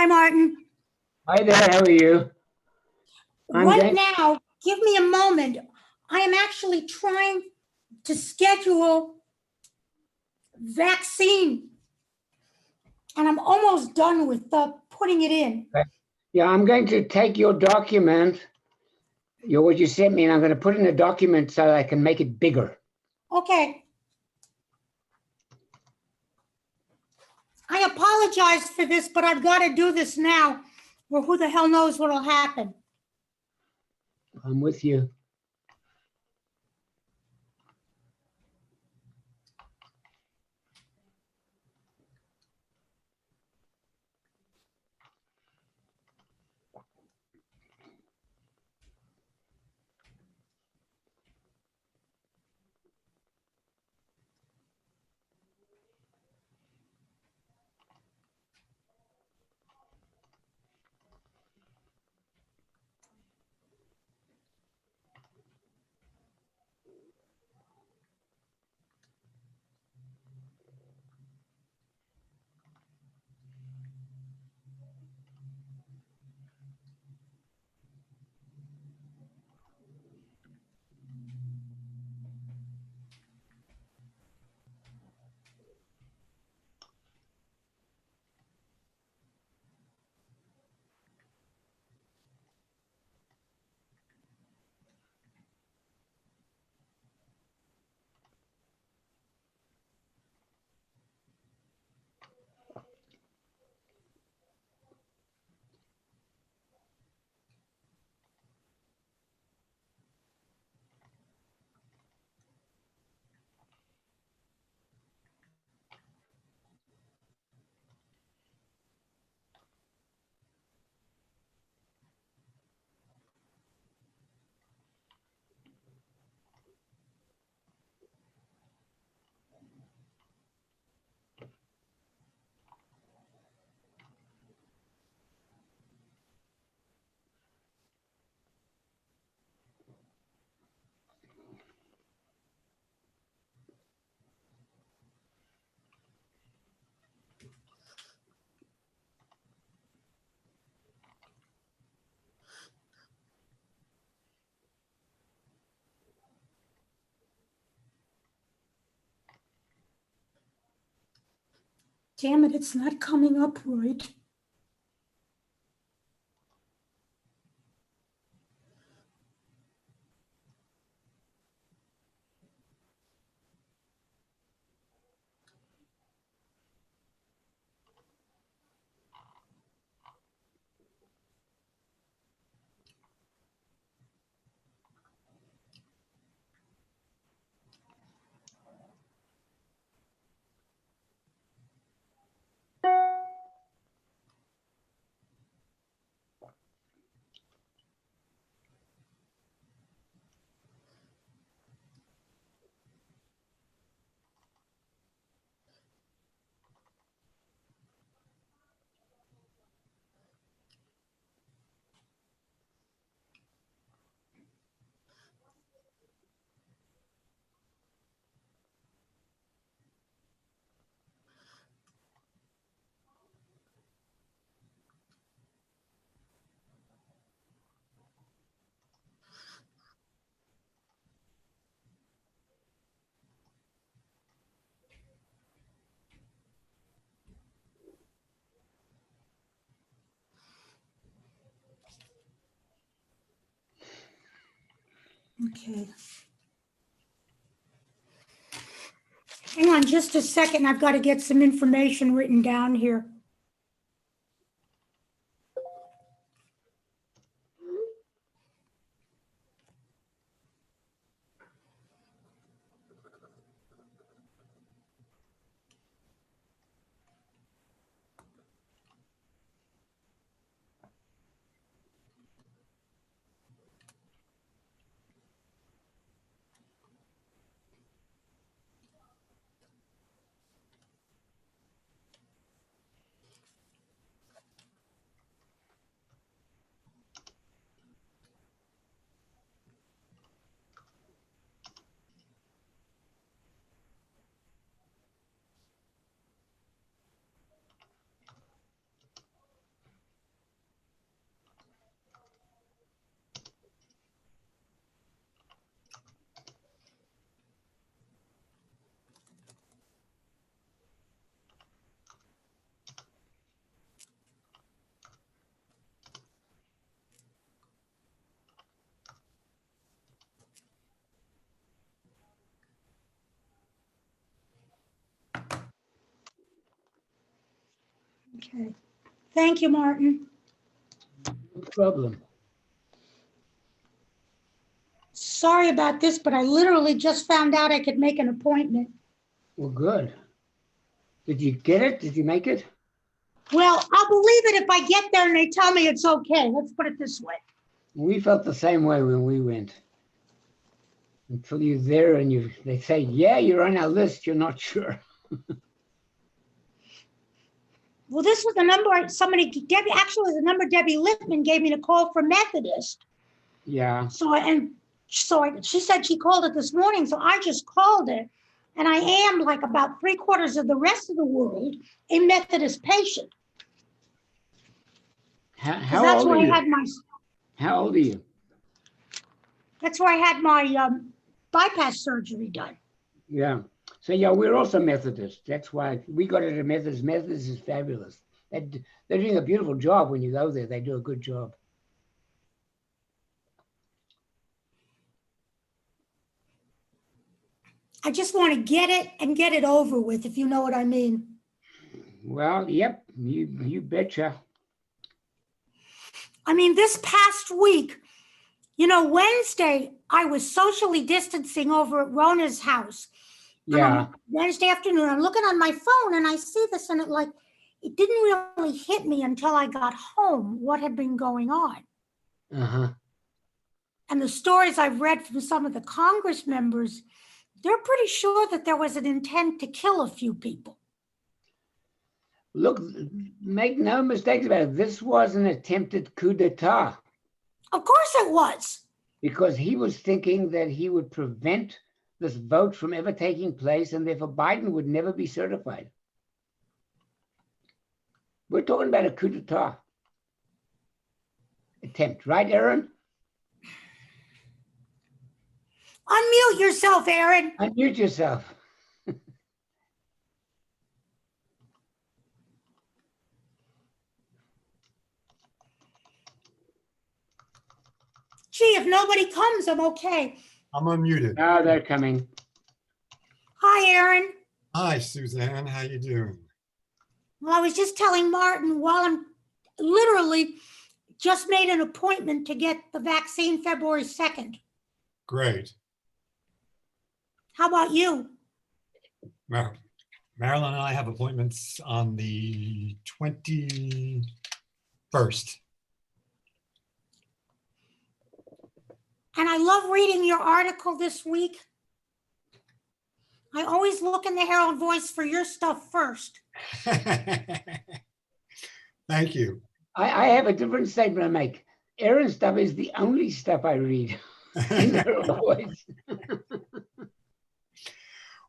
Hi, Martin. Hi there, how are you? Right now, give me a moment. I am actually trying to schedule vaccine, and I'm almost done with putting it in. Yeah, I'm going to take your document, what you sent me, and I'm going to put it in a document so that I can make it bigger. Okay. I apologize for this, but I've got to do this now, or who the hell knows what'll happen. I'm with you. Damn it, it's not coming up right. Okay. Hang on just a second. I've got to get some information written down here. Okay. Thank you, Martin. No problem. Sorry about this, but I literally just found out I could make an appointment. Well, good. Did you get it? Did you make it? Well, I'll believe it if I get there and they tell me it's okay. Let's put it this way. We felt the same way when we went. Until you're there and they say, yeah, you're on our list, you're not sure. Well, this was the number the number Debbie Lippman gave me to call for Methodist. Yeah. She said she called it this morning, so I just called it. And I am, like about 3/4 of the rest of the world, a Methodist patient. How old are you? How old are you? That's where I had my bypass surgery done. Yeah. So yeah, we're also Methodist. That's why we got it at Methodist. Methodist is fabulous. They're doing a beautiful job when you go there. They do a good job. I just want to get it and get it over with, if you know what I mean. Well, yep, you betcha. I mean, this past week, Wednesday, I was socially distancing over at Rona's house. Yeah. Wednesday afternoon, I'm looking on my phone and I see this and it didn't really hit me until I got home what had been going on. Uh-huh. And the stories I've read from some of the Congress members, they're pretty sure that there was an intent to kill a few people. Look, make no mistakes about it. This was an attempted coup d'etat. Of course it was. Because he was thinking that he would prevent this vote from ever taking place, and therefore Biden would never be certified. We're talking about a coup d'etat attempt, right, Aaron? Unmute yourself, Aaron. Unmute yourself. Gee, if nobody comes, I'm okay. I'm unmuted. Now they're coming. Hi, Aaron. Hi, Suzanne. How you doing? Well, I was just telling Martin while I'm literally just made an appointment to get the vaccine February 2nd. Great. How about you? Marilyn and I have appointments on the 21st. And I love reading your article this week. I always look in the Herald Voice for your stuff first. Thank you. I have a different statement to make. Aaron's stuff is the only stuff I read in the Herald Voice.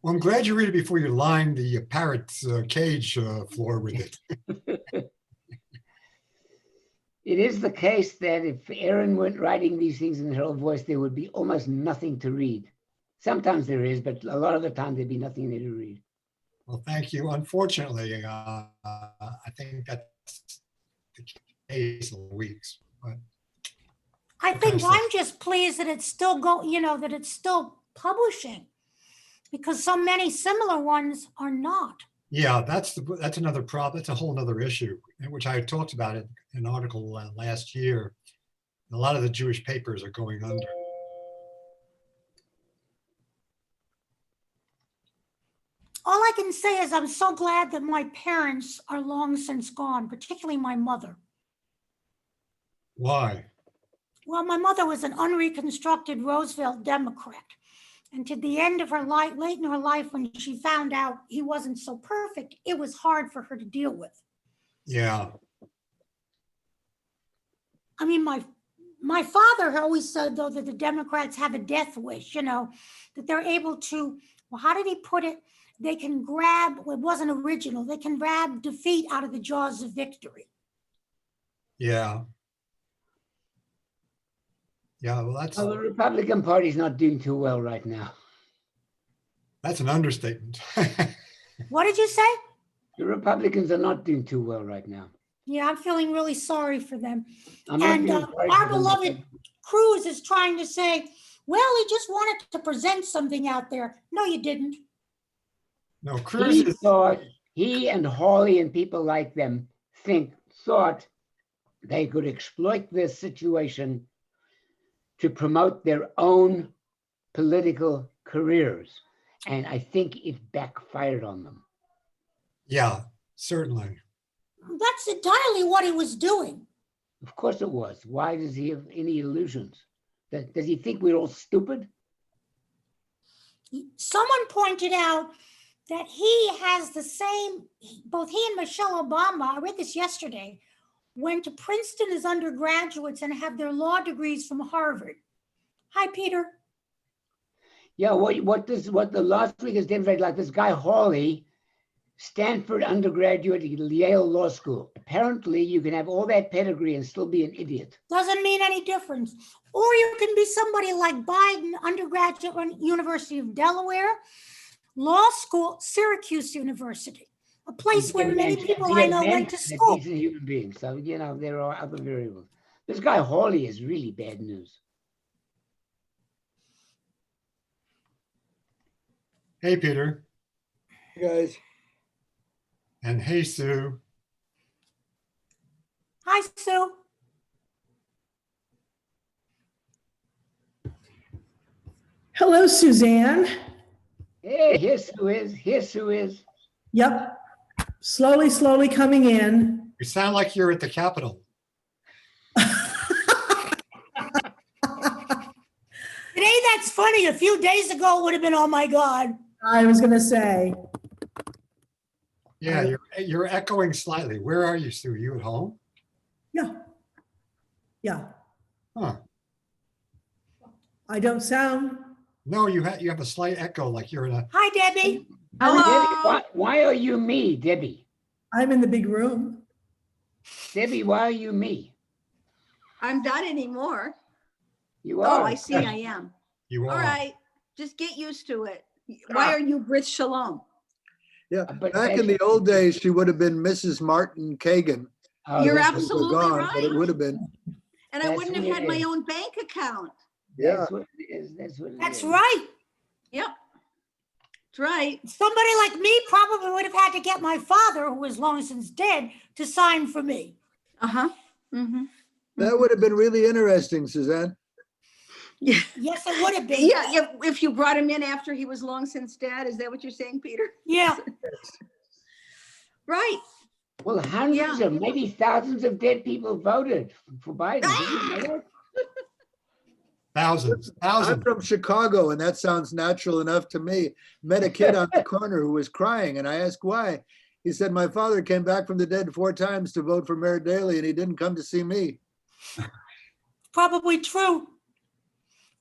Well, I'm glad you read it before you line the parrot's cage floor with it. It is the case that if Aaron weren't writing these things in the Herald Voice, there would be almost nothing to read. Sometimes there is, but a lot of the time there'd be nothing there to read. Well, thank you. Unfortunately, I think that's the case in weeks. But I think I'm just pleased that it's still that it's still publishing, because so many similar ones are not. yeah, that's another problem. That's a whole other issue, which I talked about in an article last year. A lot of the Jewish papers are going under. All I can say is I'm so glad that my parents are long since gone, particularly my mother. Why? Well, my mother was an unreconstructed Roosevelt Democrat. And to the end of her life, late in her life, when she found out he wasn't so perfect, it was hard for her to deal with. Yeah. I mean, my father always said, though, that the Democrats have a death wish, that they're able to, well, how did he put it? They can grab, well, it wasn't original, they can grab defeat out of the jaws of victory. Yeah. Yeah, well, Well, the Republican Party's not doing too well right now. That's an understatement. What did you say? The Republicans are not doing too well right now. Yeah, I'm feeling really sorry for them. I'm not And feeling sorry our for them, beloved Cruz is trying to say, well, he just wanted to present something out there. No, you didn't. No, Cruz he thought he and Hawley and people like them thought they could exploit this situation to promote their own political careers. And I think it backfired on them. Yeah, certainly. That's entirely what he was doing. Of course it was. Why does he have any illusions? Does he think we're all stupid? Someone pointed out that he has the same, both he and Michelle Obama, I read this yesterday, went to Princeton as undergraduates and have their law degrees from Harvard. Hi, Peter. Yeah, what the last week has demonstrated, like this guy Hawley, Stanford undergraduate at Yale Law School. Apparently, you can have all that pedigree and still be an idiot. Doesn't mean any difference. Or you can be somebody like Biden, undergraduate at University of Delaware, law school, Syracuse University, a place where many people I know went to school. He's a human being, so there are other variables. This guy Hawley is really bad news. Hey, Peter. Hey, guys. And hey, Sue. Hi, Sue. Hello, Suzanne. Hey, here's Sue is. Here's Sue is. Yep. Slowly coming in. You sound like you're at the Capitol. Today, that's funny. A few days ago, it would have been, oh my God. I was going to say. Yeah, you're echoing slightly. Where are you, Sue? Are you at home? Yeah. Yeah. Huh. I don't sound. No, you have a slight echo, like you're in a. Hi, Debbie. Debbie, why are you me, Debbie? I'm in the big room. Debbie, why are you me? I'm not anymore. You are. Oh, I see I am. You are. All right, just get used to it. Why are you Brit Shalom? Yeah, But back in the old days, she would have been Mrs. Martin Kagan. Oh, You're that's- We're absolutely gone, but it right. would have been. And I That's wouldn't have what had it my is. own bank account. Yeah. That's what it is. That's what it That's is. right. Yep. That's right. Somebody like me probably would have had to get my father, who is long since dead, to sign for me. Uh-huh. Mm-hmm. That would have been really interesting, Suzanne. Yeah. Yes, it would have been. Yeah, if you brought him in after he was long since dead, is that what you're saying, Peter? Yeah. Right. Well, hundreds of maybe thousands of dead people voted for Biden. Did you know that? Thousands. I'm from Chicago, and that sounds natural enough to me. Met a kid on the corner who was crying, and I asked why. He said, my father came back from the dead 4 times to vote for Mayor Daley, and he didn't come to see me. Probably true.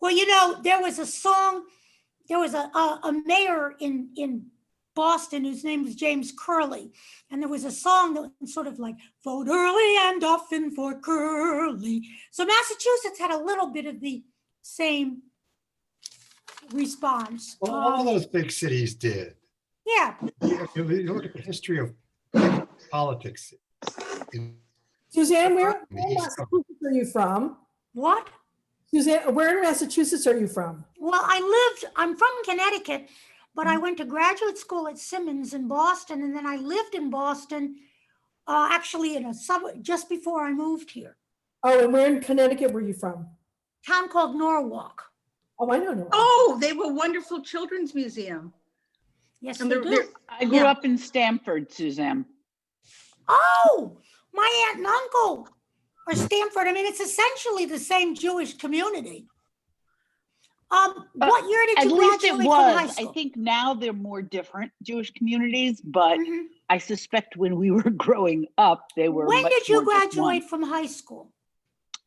Well, there was a song, there was a mayor in Boston whose name was James Curley. And there was a song that was sort of like, vote early and often for Curley. So Massachusetts had a little bit of the same response. Well, all of those big cities did. Yeah. If you look at the history of politics. Suzanne, where The in East Coast. Massachusetts are you from? What? Suzanne, where in Massachusetts are you from? Well, I'm from Connecticut, but I went to graduate school at Simmons in Boston, and then I lived in Boston, actually in a suburb just before I moved here. Oh, and where in Connecticut were you from? Town called Norwalk. Oh, I know. Oh, they have a wonderful children's museum. Yes, And they they're- do. they're- I grew up in Stamford, Suzanne. Oh, my aunt and uncle are Stanford. I mean, it's essentially the same Jewish community. What year did At you least graduate it from high was. I school? think now they're more different Jewish communities, but Mhm. I suspect when we were growing up, they were When much did you more just one. graduate from high school?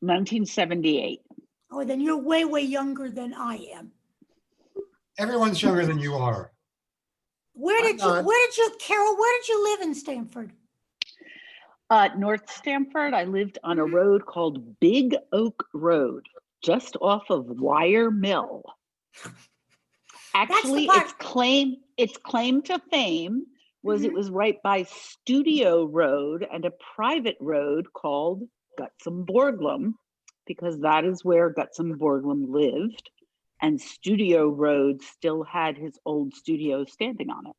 1978. Oh, then you're way, way younger than I am. Everyone's younger than you are. Where I'm did not. Carol, where did you live in Stanford? North Stamford, I lived on a road called Big Oak Road, just off of Wire Mill. Actually, part- its claim to fame was it Mhm. was right by Studio Road and a private road called Gutzon Borglum, because that is where Gutzon Borglum lived, and Studio Road still had his old studio standing on it.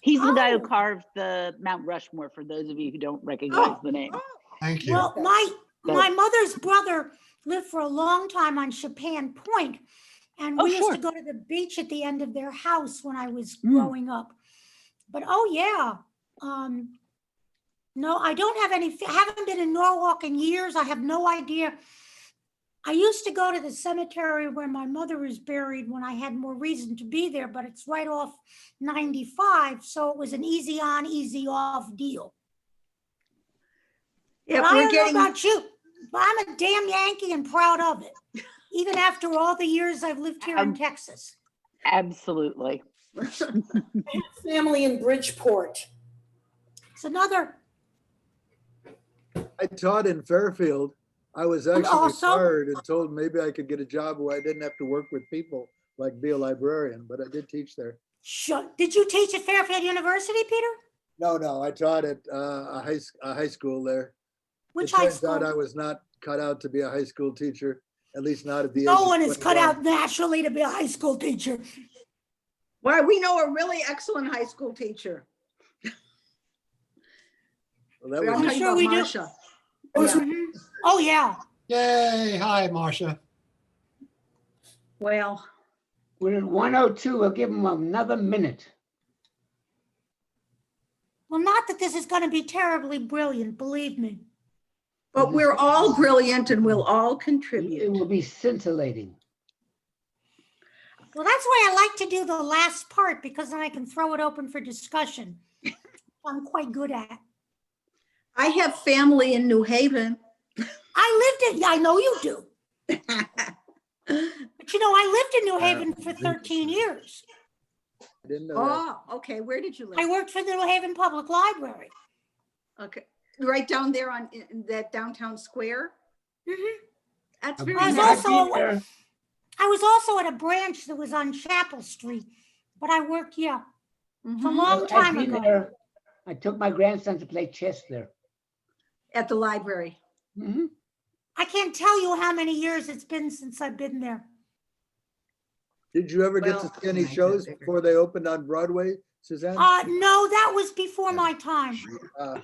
He's the guy who Oh. carved the Mount Rushmore, for those of you who don't recognize the name. Thank you. Well, my mother's brother lived for a long time on Chapin Point, and Oh, we used to sure. go to the beach at the end of their house when I was Mm. growing up. But oh yeah, no, I don't have any. I haven't been in Norwalk in years. I have no idea. I used to go to the cemetery where my mother is buried when I had more reason to be there, but it's right off 95, so it was an easy on, easy off deal. If But I we're don't getting, know about you, but I'm a damn Yankee and proud of it, even after all the years I've lived here in Texas. Absolutely. Family in Bridgeport. It's another, I taught in Fairfield. I was actually also- fired and told maybe I could get a job where I didn't have to work with people, like be a librarian, but I did teach there. did you teach at Fairfield University, Peter? No, I taught at a high school there. Which It high turns out school? I was not cut out to be a high school teacher, at least not at the age No of one is cut 21. out naturally to be a high school teacher. why, we know a really excellent high school teacher. Well, that I'm was I'm talking sure about we do. Marcia. Yeah. Mhm. Oh, yeah. Yay. Hi, Marcia. Well, We're at 1:02. We'll give them another minute. Well, not that this is going to be terribly brilliant, believe me. but we're all brilliant and we'll all It contribute. will be scintillating. Well, that's why I like to do the last part, because then I can throw it open for discussion. I'm quite good at. I have family in New Haven. I know you do. But you know, I lived in New Haven for 13 years. I didn't know that. Oh, okay. Where did you I live? worked for the New Haven Public Library. Okay, right down there on in that downtown square. Mhm. That's I've very I was been- nice. I've also- been there. I was also at a branch that was on Chapel Street, but I worked, yeah, it's a Mhm. long I've time been ago. there. I took my grandson to play chess there. At the library. Mhm. I can't tell you how many years it's been since I've been there. Did you ever get Well, to see any I got shows bigger. before they opened on Broadway, Suzanne? No, that was before my time. Uh,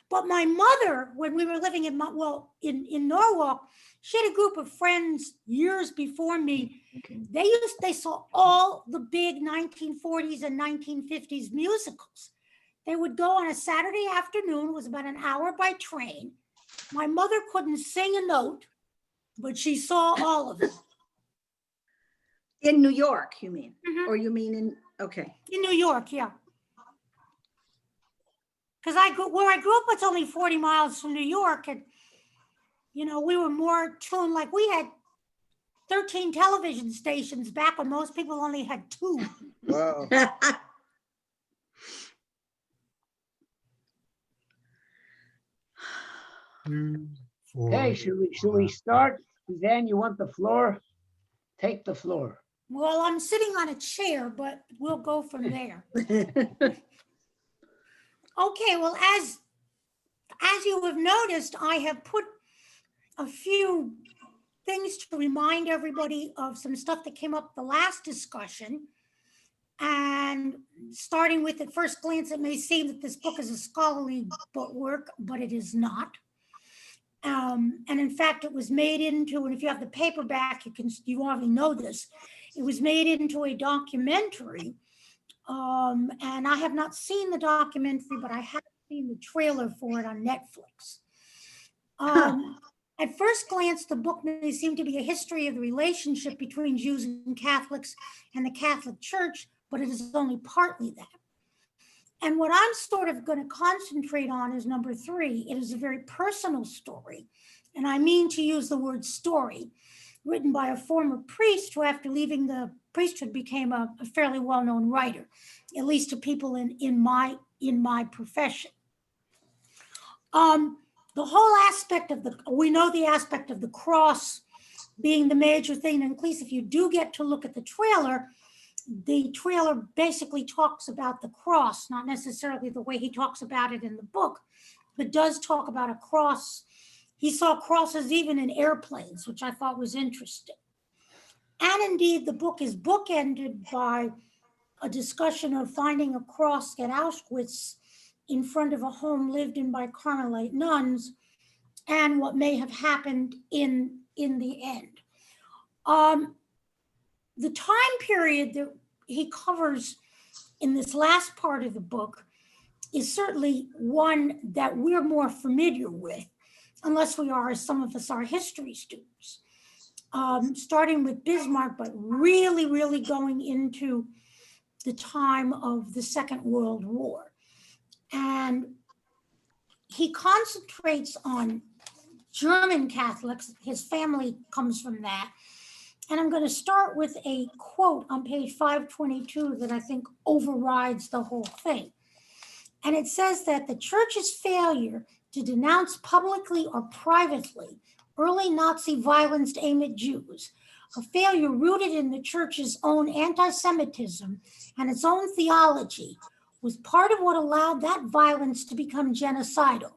But my mother, when we were living in, in Norwalk, she had a group of friends years before me. They saw all the big 1940s and 1950s musicals. They would go on a Saturday afternoon, it was about an hour by train. My mother couldn't sing a note, but she saw all of them. In New York, you mean? Mhm. Or you mean in, okay. In New York, yeah. Because where I grew up, it's only 40 miles from New York, and you know, we were more tuned, like we had 13 television stations back when most people only had 2. Wow. Two, four. Okay, should we start? Suzanne, you want the floor? Take the floor. Well, I'm sitting on a chair, but we'll go from there. Okay, well, as you have noticed, I have put a few things to remind everybody of some stuff that came up the last discussion. And starting with, at first glance, it may seem that this book is a scholarly work, but it is not. And in fact, it was made into, and if you have the paperback, you already know this, it was made into a documentary. And I have not seen the documentary, but I have seen the trailer for it on Netflix. At first glance, the book may seem to be a history of the relationship between Jews and Catholics and the Catholic Church, but it is only partly that. And what I'm sort of going to concentrate on is number 3. It is a very personal story. And I mean to use the word story, written by a former priest who, after leaving the priesthood, became a fairly well-known writer, at least to people in my profession. The whole aspect of we know the aspect of the cross being the major thing. And at least if you do get to look at the trailer basically talks about the cross, not necessarily the way he talks about it in the book, but does talk about a cross. He saw crosses even in airplanes, which I thought was interesting. And indeed, the book is bookended by a discussion of finding a cross at Auschwitz in front of a home lived in by Carmelite nuns and what may have happened in the end. The time period that he covers in this last part of the book is certainly one that we're more familiar with, unless we are, as some of us are, history students. Starting with Bismarck, but really, really going into the time of the Second World War. And he concentrates on German Catholics. His family comes from that. And I'm going to start with a quote on page 522 that I think overrides the whole thing. And it says that the church's failure to denounce publicly or privately early Nazi violence aimed at Jews, a failure rooted in the church's own anti-Semitism and its own theology, was part of what allowed that violence to become genocidal.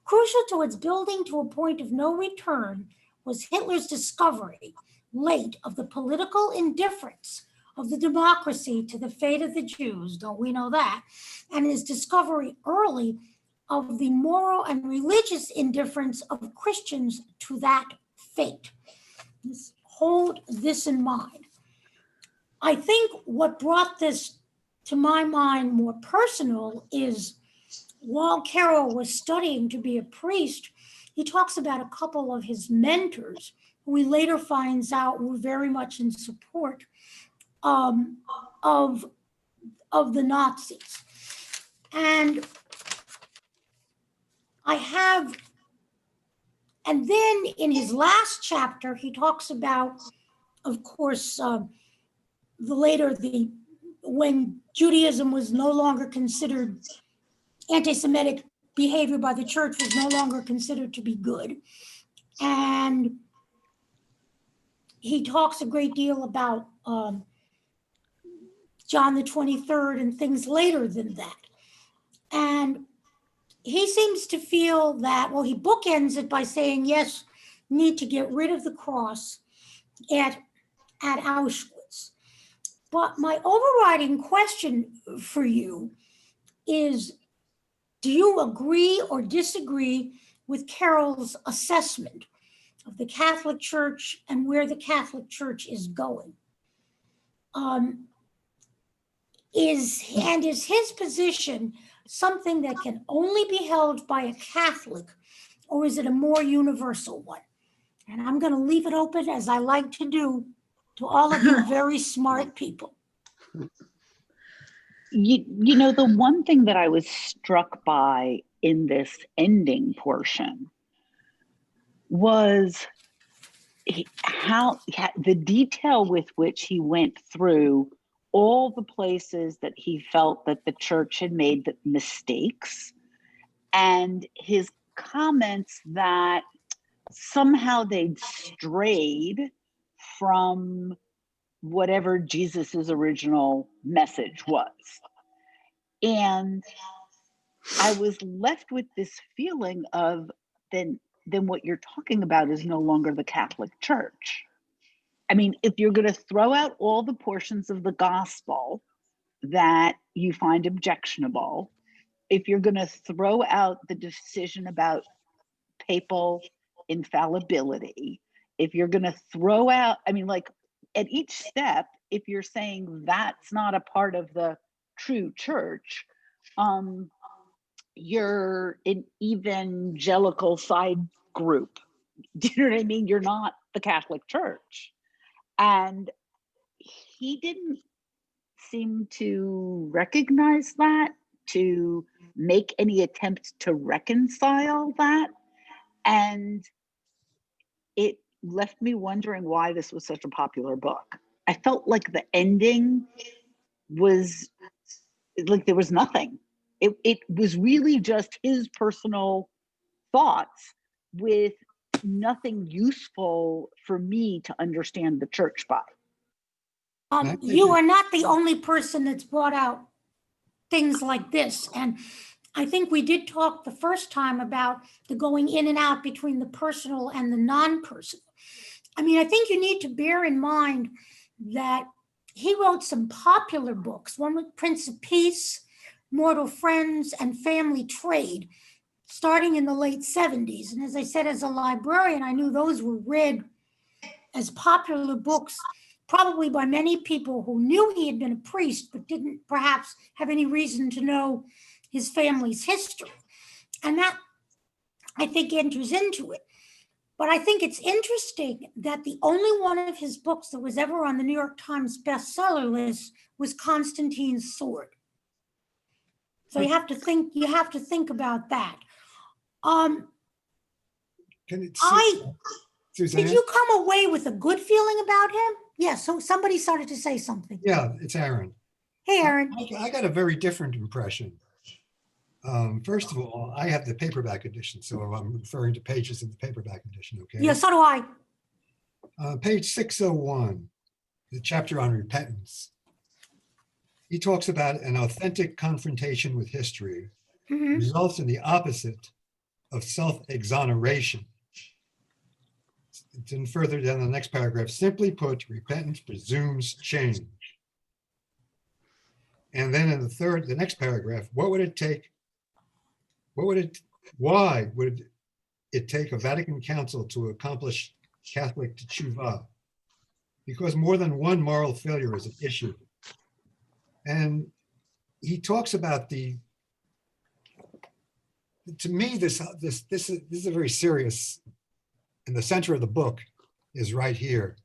Crucial to its building to a point of no return was Hitler's discovery, late, of the political indifference of the democracy to the fate of the Jews, don't we know that, and his discovery early of the moral and religious indifference of Christians to that fate. Hold this in mind. I think what brought this to my mind more personal is while Carroll was studying to be a priest, he talks about a couple of his mentors who he later finds out were very much in support of the Nazis. And and then in his last chapter, he talks about, of course, when Judaism was no longer considered, anti-Semitic behavior by the church was no longer considered to be good. And he talks a great deal about John the 23rd and things later than that. And he seems to feel that, well, he bookends it by saying, yes, need to get rid of the cross at Auschwitz. But my overriding question for you is, do you agree or disagree with Carroll's assessment of the Catholic Church and where the Catholic Church is going? Is his position something that can only be held by a Catholic, or is it a more universal one? And I'm going to leave it open, as I like to do, to all of you very smart people. You know, the one thing that I was struck by in this ending portion was how the detail with which he went through all the places that he felt that the church had made the mistakes, and his comments that somehow they'd strayed from whatever Jesus's original message was. And I was left with this feeling of then what you're talking about is no longer the Catholic Church. I mean, if you're going to throw out all the portions of the gospel that you find objectionable, if you're going to throw out the decision about papal infallibility, if you're going to throw out, I mean, like at each step, if you're saying that's not a part of the true church, you're an evangelical side group. Do you know what I mean? You're not the Catholic Church. And he didn't seem to recognize that, to make any attempt to reconcile that. And it left me wondering why this was such a popular book. I felt like the ending was like there was nothing. It was really just his personal thoughts with nothing useful for me to understand the church by. You are not the only person that's brought out things like this. And I think we did talk the first time about the going in and out between the personal and the non-personal. I mean, I think you need to bear in mind that he wrote some popular books, one with Prince of Peace, Mortal Friends, and Family Trade, starting in the late 70s. And as I said, as a librarian, I knew those were read as popular books, probably by many people who knew he had been a priest, but didn't perhaps have any reason to know his family's history. And that, I think, enters into it. But I think it's interesting that the only one of his books that was ever on the New York Times bestseller list was Constantine's Sword. So you have to think about that. Can it, Suzanne? Did you come away with a good feeling about him? Yes, so somebody started to say something. Yeah, it's Aaron. Hey, Aaron. I got a very different impression. First of all, I have the paperback edition, so I'm referring to pages in the paperback edition, okay? Yeah, so do I. Page 601, the chapter on repentance. He talks about an authentic confrontation with history results in the opposite of self-exoneration. Then further down the next paragraph, simply put, repentance presumes change. And then in the next paragraph, why would it take a Vatican Council to accomplish Catholic tshuva? Because more than one moral failure is an issue. And he talks about to me, this is a very serious, and the center of the book is right here.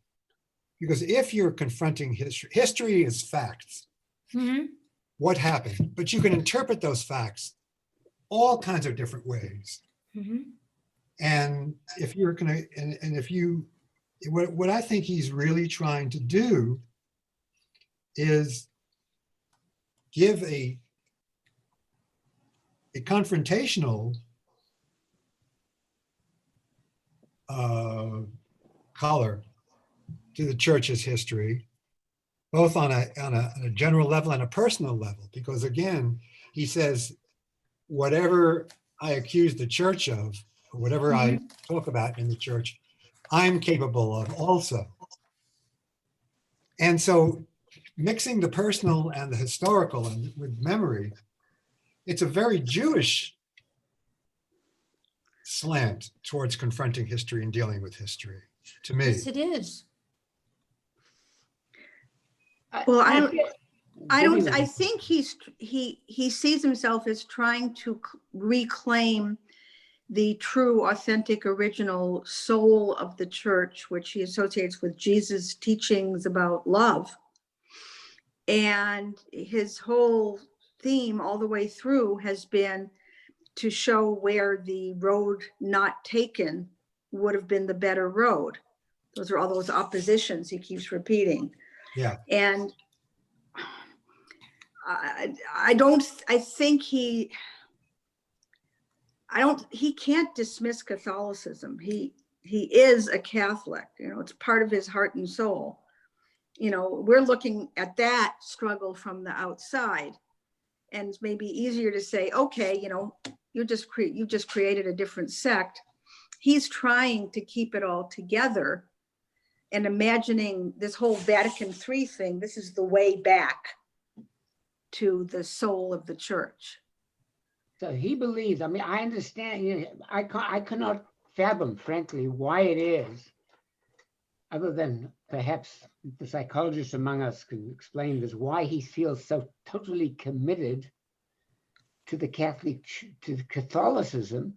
Because if you're confronting history is facts. What happened? But you can interpret those facts all kinds of different ways. And if you're gonna, what I think he's really trying to do is give a confrontational color to the church's history, both on a general level and a personal level, because again, he says, whatever I accuse the church of, or whatever I talk about in the church, I'm capable of also. And so mixing the personal and the historical and with memory, it's a very Jewish slant towards confronting history and dealing with history, to me. Yes, it is. Well, I think he sees himself as trying to reclaim the true, authentic, original soul of the church, which he associates with Jesus' teachings about love. And his whole theme all the way through has been to show where the road not taken would have been the better road. Those are all those oppositions he keeps repeating. Yeah. And he can't dismiss Catholicism. He is a Catholic, it's part of his heart and soul. We're looking at that struggle from the outside, and it's maybe easier to say, okay, you just created a different sect. He's trying to keep it all together and imagining this whole Vatican III thing. This is the way back to the soul of the church. So he believes, I understand, I cannot fathom, frankly, why it is, other than perhaps the psychologists among us can explain this, why he feels so totally committed to to Catholicism,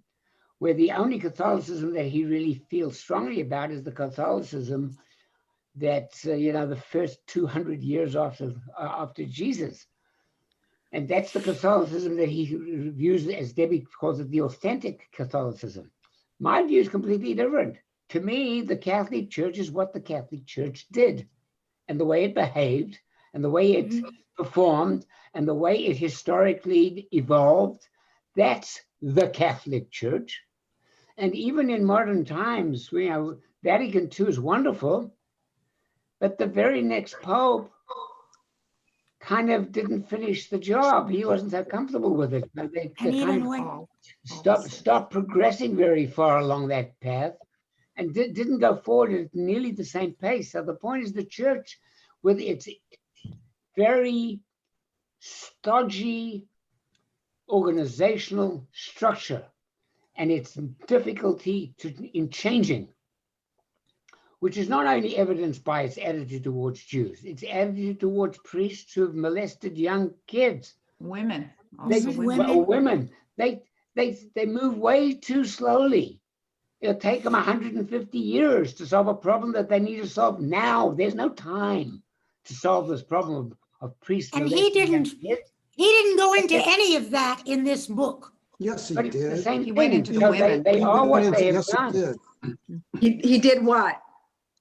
where the only Catholicism that he really feels strongly about is the Catholicism that, the first 200 years after Jesus. And that's the Catholicism that he views, as Debbie calls it, the authentic Catholicism. My view is completely different. To me, the Catholic Church is what the Catholic Church did, and the way it behaved, and the way it performed, and the way it historically evolved. That's the Catholic Church. And even in modern times, Vatican II is wonderful, but the very next Pope kind of didn't finish the job. He wasn't so comfortable with it. They kind of stopped progressing very far along that path and didn't go forward at nearly the same pace. So the point is, the church, with its very stodgy organizational structure and its difficulty in changing, which is not only evidenced by its attitude towards Jews, its attitude towards priests who have molested young kids. Women, They, also women. well, women, they move way too slowly. It'll take them 150 years to solve a problem that they need to solve now. There's no time to solve this problem of priests And molesting young kids. he didn't go into any of that in this book. Yes, he But it's the did. same He thing. went into the So women. they He are went what into- they have yes, done. he did. He did what?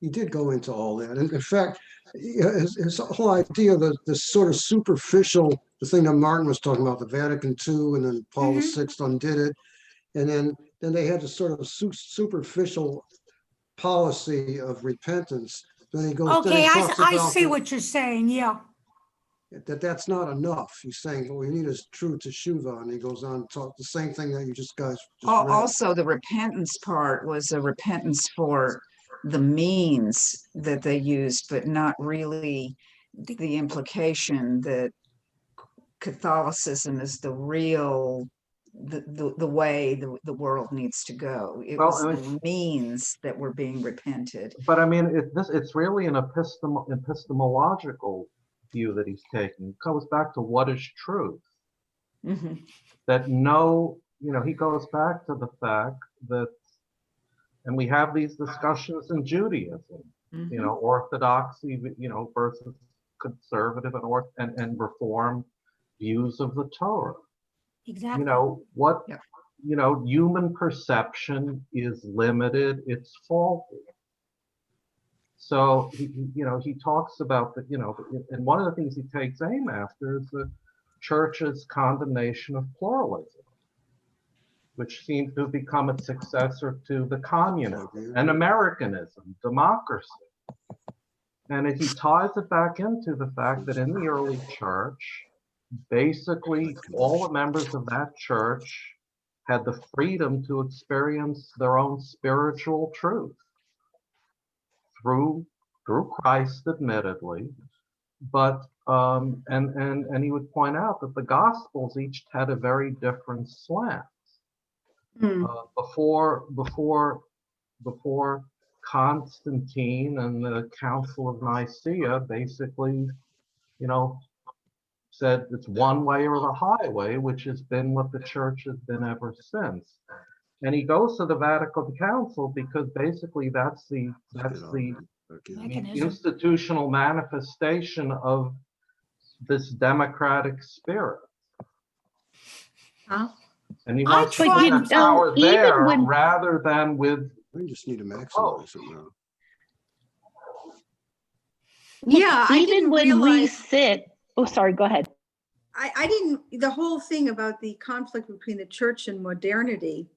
He did go into all that. In fact, his whole idea, the sort of superficial, the thing that Martin was talking about, the Vatican II, and then Paul VI undid it. And then they had this sort of superficial policy of repentance. Then he goes, then Okay, he talks I about see what you're saying, yeah. that's not enough. He's saying what we need is true teshuvah, and he goes on to talk the same thing that you guys just read. Also, the repentance part was a repentance for the means that they used, but not really the implication that Catholicism is the real, the way the world needs to go. It Well, was I the means that were being repented. But I mean, it's really an epistemological view that he's taking. It goes back to what is truth. Mhm. That he goes back to the fact that, and we have these discussions in Judaism, Mhm. orthodoxy, versus conservative and reform views of the Torah. Exactly. What, Yep. Human perception is limited, it's faulty. So, he talks about that, and one of the things he takes aim after is the church's condemnation of pluralism, which seems to have become its successor to the communism and Americanism, democracy. And he ties it back into the fact that in the early church, basically all the members of that church had the freedom to experience their own spiritual truth through Christ, admittedly, but and he would point out that the Gospels each had a very different slant. Hmm. Before Constantine and the Council of Nicaea basically, said it's one way or the highway, which has been what the church has been ever since. And he goes to the Vatican Council because basically that's the Mechanism. institutional manifestation of this democratic spirit. Huh? And he I wants to tried- put that power even there when- rather than with, We just need to maximize it now. Yeah, I Even didn't when we realize, sit, oh, sorry, go ahead. I didn't, the whole thing about the conflict between the church and modernity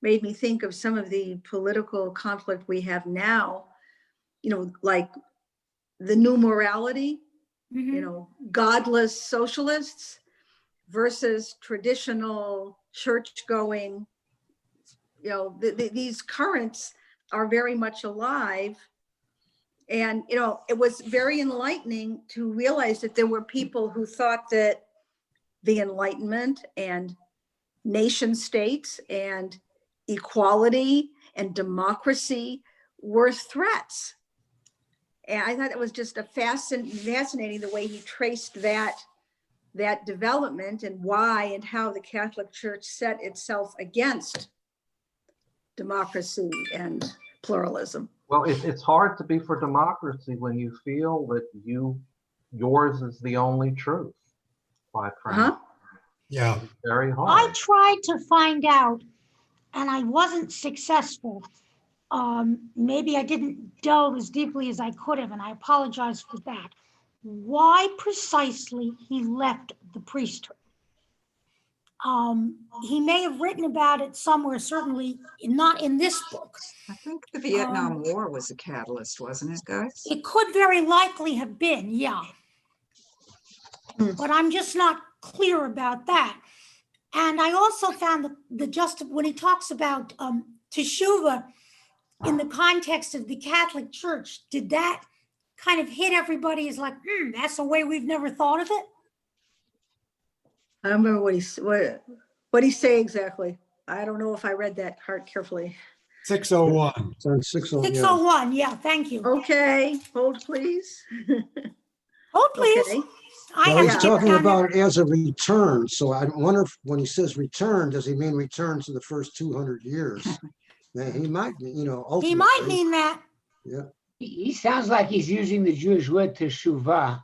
made me think of some of the political conflict we have now, like the new morality, godless socialists versus traditional church-going, these currents are very much alive. And, it was very enlightening to realize that there were people who thought that the Enlightenment and nation states and equality and democracy were threats. And I thought it was just fascinating the way he traced that development and why and how the Catholic Church set itself against democracy and pluralism. well, it's hard to be for democracy when you feel that yours is the only truth, quite frankly. Uh-huh. Yeah. It's very I hard. tried to find out, and I wasn't successful. Maybe I didn't delve as deeply as I could have, and I apologize for that. Why precisely he left the priesthood? He may have written about it somewhere, certainly not in this book. I think the Vietnam War was a catalyst, wasn't it, guys? It could very likely have been, yeah. But I'm just not clear about that. And I also found that when he talks about teshuvah in the context of the Catholic Church, did that kind of hit everybody as like, that's a way we've never thought of it. I don't remember what he say exactly. I don't know if I read that part carefully. 601. It's on 601. 601, yeah, thank you. Okay, hold please. Oh, please. Okay. I Well, have he's to get talking done. about it as a return. So I wonder if when he says return, does he mean return to the first 200 years? Man, he might, ultimately. He might mean that. Yeah. He sounds like he's using the Jewish word teshuvah,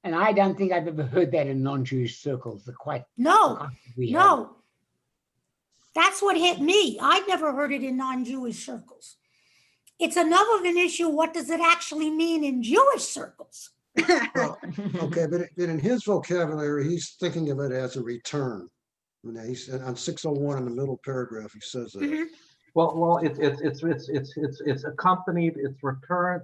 and I don't think I've ever heard that in non-Jewish circles. They're quite No, we have. no. That's what hit me. I'd never heard it in non-Jewish circles. It's enough of an issue. What does it actually mean in Jewish circles? Well, okay, but in his vocabulary, he's thinking of it as a return. And he's on 601 in the middle paragraph, he says that. Mhm. Well, it's accompanied, it's recurrent,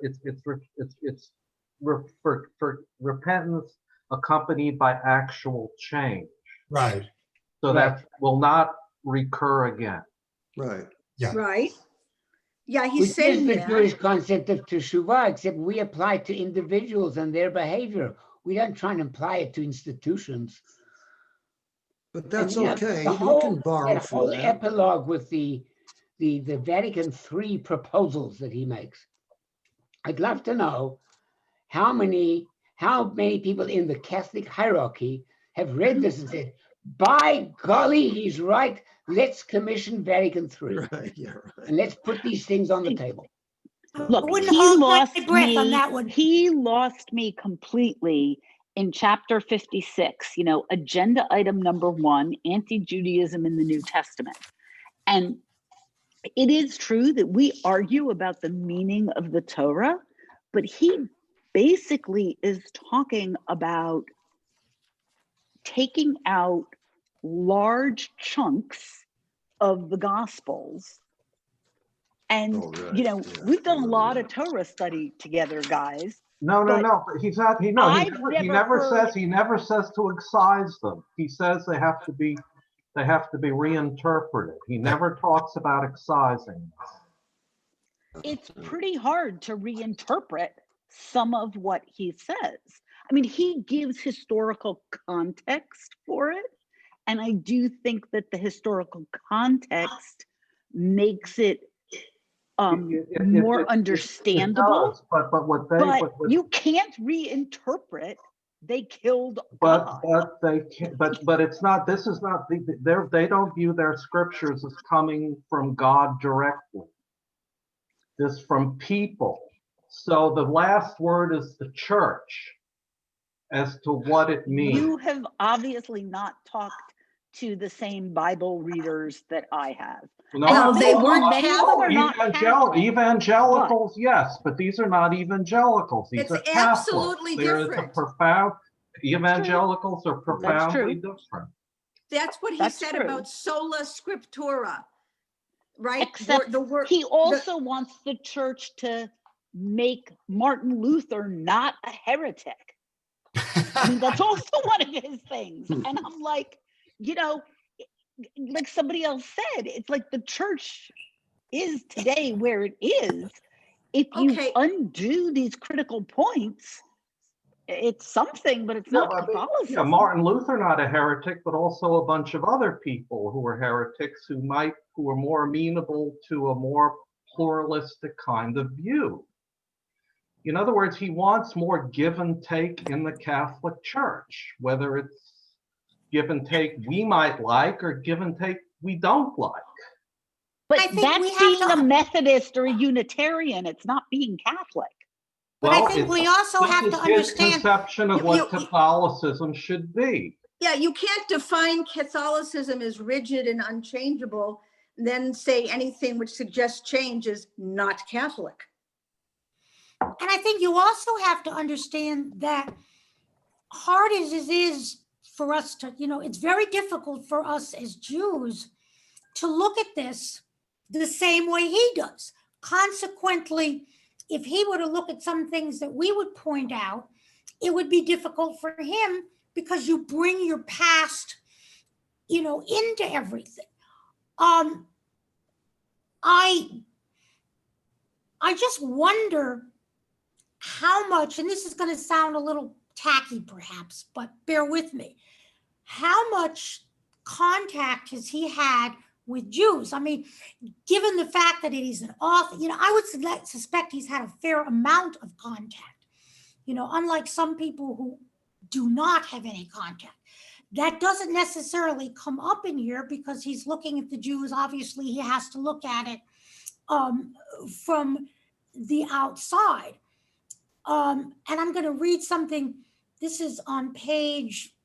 for repentance accompanied by actual change. Right. So that will not recur again. Right. Yeah. Right. Yeah, he's Which is saying the that. Jewish concept of teshuvah, except we apply it to individuals and their behavior. We don't try and apply it to institutions. But that's And, okay. the You whole- can borrow that from whole that. epilogue with the Vatican III proposals that he makes. I'd love to know how many people in the Catholic hierarchy have read this and said, by golly, he's right. Let's commission Vatican III. Right, yeah, right. And let's put these things on the table. Look, I wouldn't he hold my lost breath on me. that one. He lost me completely in chapter 56, agenda item number 1, anti-Judaism in the New Testament. And it is true that we argue about the meaning of the Torah, but he basically is talking about taking out large chunks of the Gospels. And, Oh, right. Yeah, we've done a I lot remember of Torah study together, guys. No, But but he's not. He I've never never says. He never says to excise them. He says they have to be reinterpreted. He never talks about excising. It's pretty hard to reinterpret some of what he says. I mean, he gives historical context for it. And I do think that the historical context makes it more understandable. It does, but what they But you can't reinterpret they killed God. but it's not. This is not. They don't view their scriptures as coming from God directly. This from people. So the last word is the church as to what it means. You have obviously not talked to the same Bible readers that I have. No, they weren't Many of them are not Catholic. Evangelicals, yes, but these are not evangelicals. These It's are Catholic. absolutely There's different. a profound. Evangelicals are profoundly true. different. That's what he That's said true. about sola scriptura, right? Except the word. he also wants the church to make Martin Luther not a heretic. I mean, that's also one of his things. And I'm like, like somebody else said, it's like the church is today where it is. If you Okay. undo these critical points, it's something, but it's not Catholicism. Yeah, Martin Luther not a heretic, but also a bunch of other people who were heretics who were more amenable to a more pluralistic kind of view. In other words, he wants more give and take in the Catholic Church, whether it's give and take we might like or give and take we don't like. But I think we that's have being to- a Methodist or a Unitarian. It's not being Catholic. But I think we also have to His understand. conception of what Catholicism should be. Yeah, you can't define Catholicism as rigid and unchangeable, then say anything which suggests change is not Catholic. And I think you also have to understand that hard as it is for us to, it's very difficult for us as Jews to look at this the same way he does. Consequently, if he were to look at some things that we would point out, it would be difficult for him because you bring your past, into everything. I just wonder how much, and this is going to sound a little tacky perhaps, but bear with me, how much contact has he had with Jews? I mean, given the fact that he's an author, I would suspect he's had a fair amount of contact, unlike some people who do not have any contact. That doesn't necessarily come up in here because he's looking at the Jews. Obviously, he has to look at it from the outside. And I'm going to read something. This is on page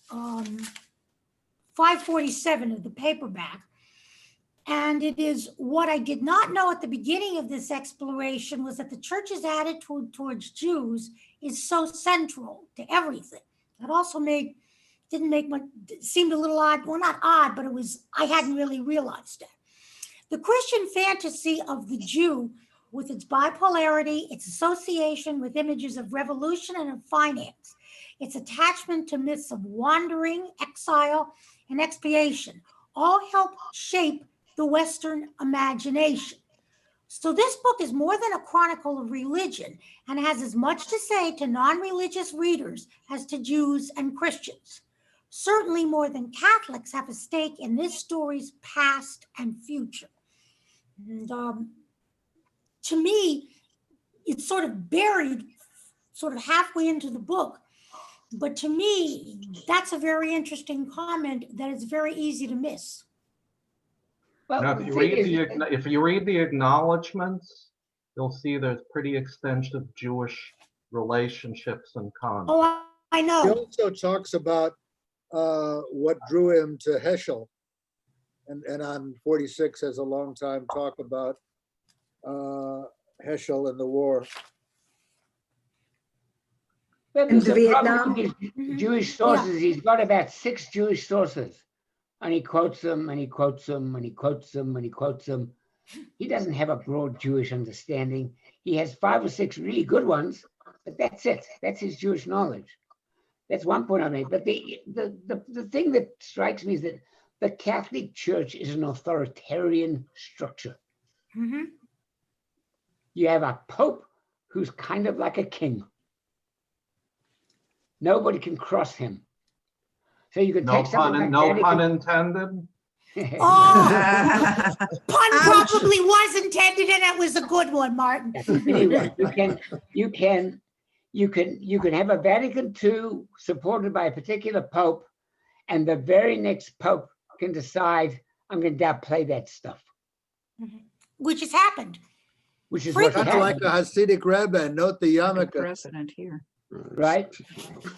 547 of the paperback. And it is, what I did not know at the beginning of this exploration was that the church's attitude towards Jews is so central to everything. That also seemed a little odd. Well, not odd, but I hadn't really realized it. The Christian fantasy of the Jew, with its bipolarity, its association with images of revolution and of finance, its attachment to myths of wandering, exile, and expiation, all help shape the Western imagination. So this book is more than a chronicle of religion and has as much to say to non-religious readers as to Jews and Christians. Certainly more than Catholics have a stake in this story's past and future. And to me, it's sort of buried sort of halfway into the book. But to me, that's a very interesting comment that is very easy to miss. Well, Now, the if thing you read the acknowledgments, you'll see there's pretty extensive Jewish relationships and contact. Oh, I He know. also talks about what drew him to Heschel. And on 46 has a long time talk about Heschel and the war. Well, In the problem Vietnam. with his Jewish sources, he's got about 6 Jewish sources. And he quotes them, and he quotes them, and he quotes them, and he quotes them. He doesn't have a broad Jewish understanding. He has 5 or 6 really good ones, but that's it. That's his Jewish knowledge. That's one point I made. But the thing that strikes me is that the Catholic Church is an authoritarian structure. Mm-hmm. You have a pope who's kind of like a king. Nobody can cross him. So you could take something like No Vatican- pun intended. Oh, pun probably was intended, and it was a good one, Martin. Anyway, you can have a Vatican II supported by a particular pope, and the very next pope can decide, I'm going to downplay that stuff. Which has happened. Which is what Kind of like happened, a Hasidic rabbi, note the Like a yarmulke. precedent here. right?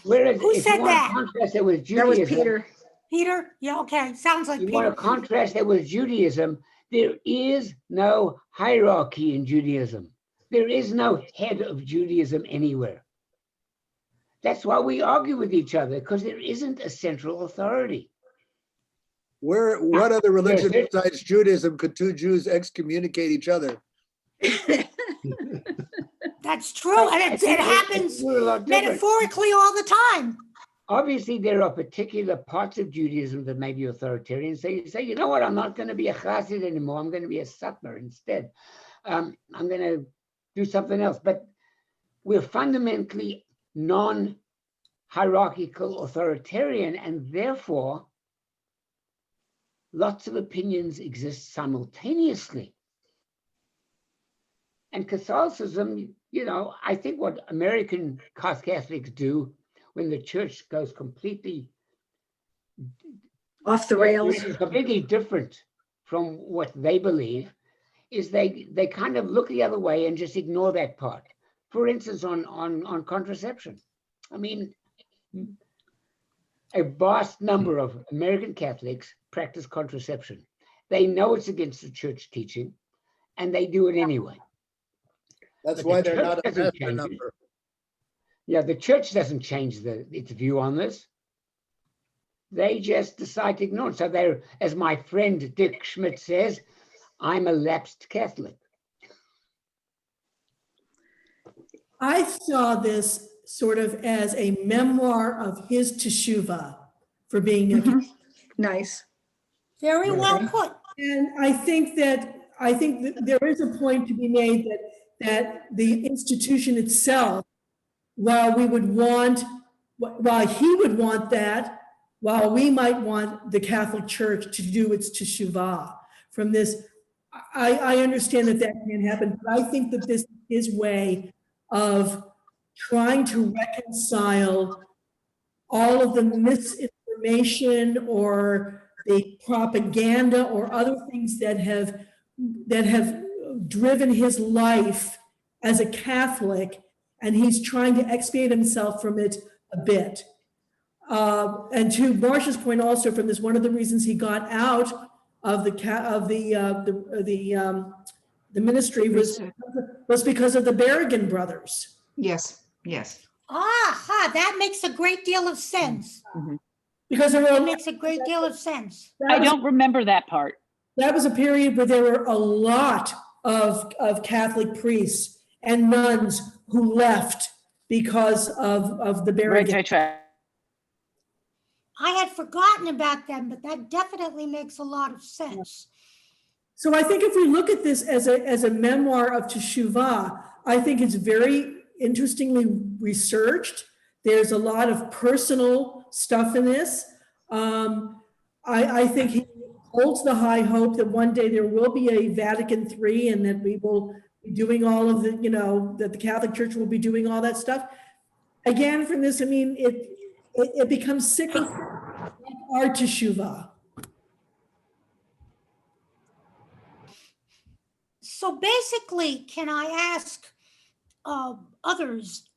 Whereas Who if said you want that? to contrast it with That was Judaism, Peter. Peter? Yeah, okay. Sounds like you want Peter. to contrast that with Judaism, there is no hierarchy in Judaism. There is no head of Judaism anywhere. That's why we argue with each other, because there isn't a central authority. What other religion besides Judaism could 2 Jews excommunicate each other? That's true. And it happens We're a lot different. metaphorically all the time. Obviously, there are particular parts of Judaism that may be authoritarian. So you say, you know what, I'm not going to be a Chassid anymore. I'm going to be a Satmar instead. I'm going to do something else. But we're fundamentally non-hierarchical authoritarian, and therefore, lots of opinions exist simultaneously. And Catholicism, I think what American Catholics do when the church goes completely Off the rails. completely different from what they believe, is they kind of look the other way and just ignore that part. For instance, on contraception. I mean, a vast number of American Catholics practice contraception. They know it's against the church teaching, and they do it anyway. That's But why the they're church not a doesn't master change it. number. Yeah, the church doesn't change its view on this. They just decide to ignore it. So they're, as my friend Dick Schmidt says, I'm a lapsed Catholic. I saw this sort of as a memoir of his teshuvah for being a Mhm. Nice. Very well put. And I think that there is a point to be made that that the institution itself, while he would want that, while we might want the Catholic Church to do its teshuvah from this, I understand that can't happen, but I think that this is his way of trying to reconcile all of the misinformation or the propaganda or other things that have driven his life as a Catholic, and he's trying to expiate himself from it a bit. And to Marcia's point also from this, one of the reasons he got out of the ministry was because of the Berrigan brothers. Yes, yes. That makes a great deal of sense. Mhm. Because It makes a great deal of sense. I don't remember that part. That was a period where there were a lot of Catholic priests and nuns who left because of the Berrigan. Right. I had forgotten about them, but that definitely makes a lot of sense. So I think if we look at this as a memoir of Teshuvah, I think it's very interestingly researched. There's a lot of personal stuff in this. I think he holds the high hope that one day there will be a Vatican III and that we will be doing all of the, that the Catholic Church will be doing all that stuff. Again, from this, I mean, it becomes cyclical, like our Teshuvah. So basically, can I ask others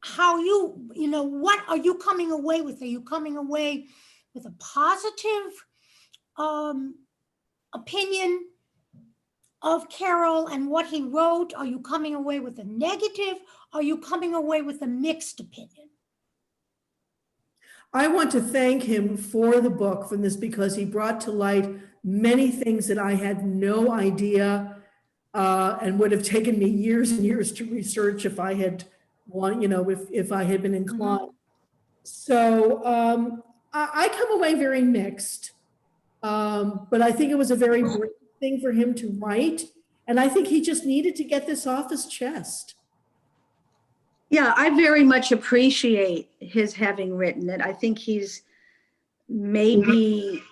how what are you coming away with? Are you coming away with a positive opinion of Carroll and what he wrote? Are you coming away with a negative? Are you coming away with a mixed opinion? I want to thank him for the book from this because he brought to light many things that I had no idea and would have taken me years and years to research if I had if I had been inclined. So I come away very mixed, but I think it was a very brave thing for him to write. And I think he just needed to get this off his chest. Yeah, I very much appreciate his having written it. I think he's maybe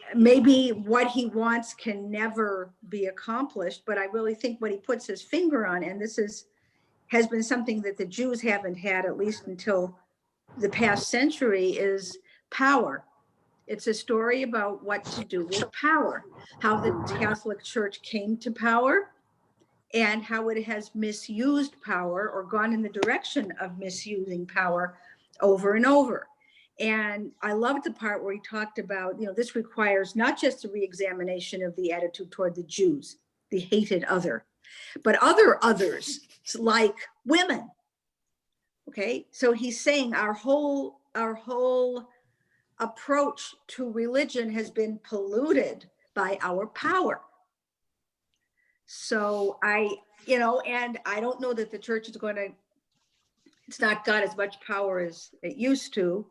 what he wants can never be accomplished, but I really think what he puts his finger on, and this has been something that the Jews haven't had at least until the past century, is power. It's a story about what to do with power, how the Catholic Church came to power, and how it has misused power or gone in the direction of misusing power over and over. And I loved the part where he talked about, this requires not just a reexamination of the attitude toward the Jews, the hated other, but other others like women. Okay, so he's saying our whole approach to religion has been polluted by our power. So and I don't know that the church is it's not got as much power as it used to.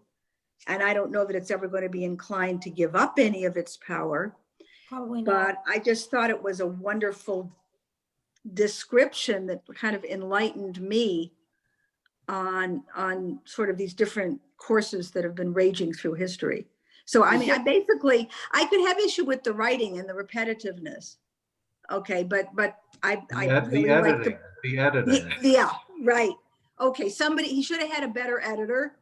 And I don't know that it's ever going to be inclined to give up any of its power. Probably not. But I just thought it was a wonderful description that kind of enlightened me on sort of these different courses that have been raging through history. So I mean, I could have issue with the writing and the repetitiveness. Okay, but I really like the editing. Yeah, right. Okay, he should have had a better editor,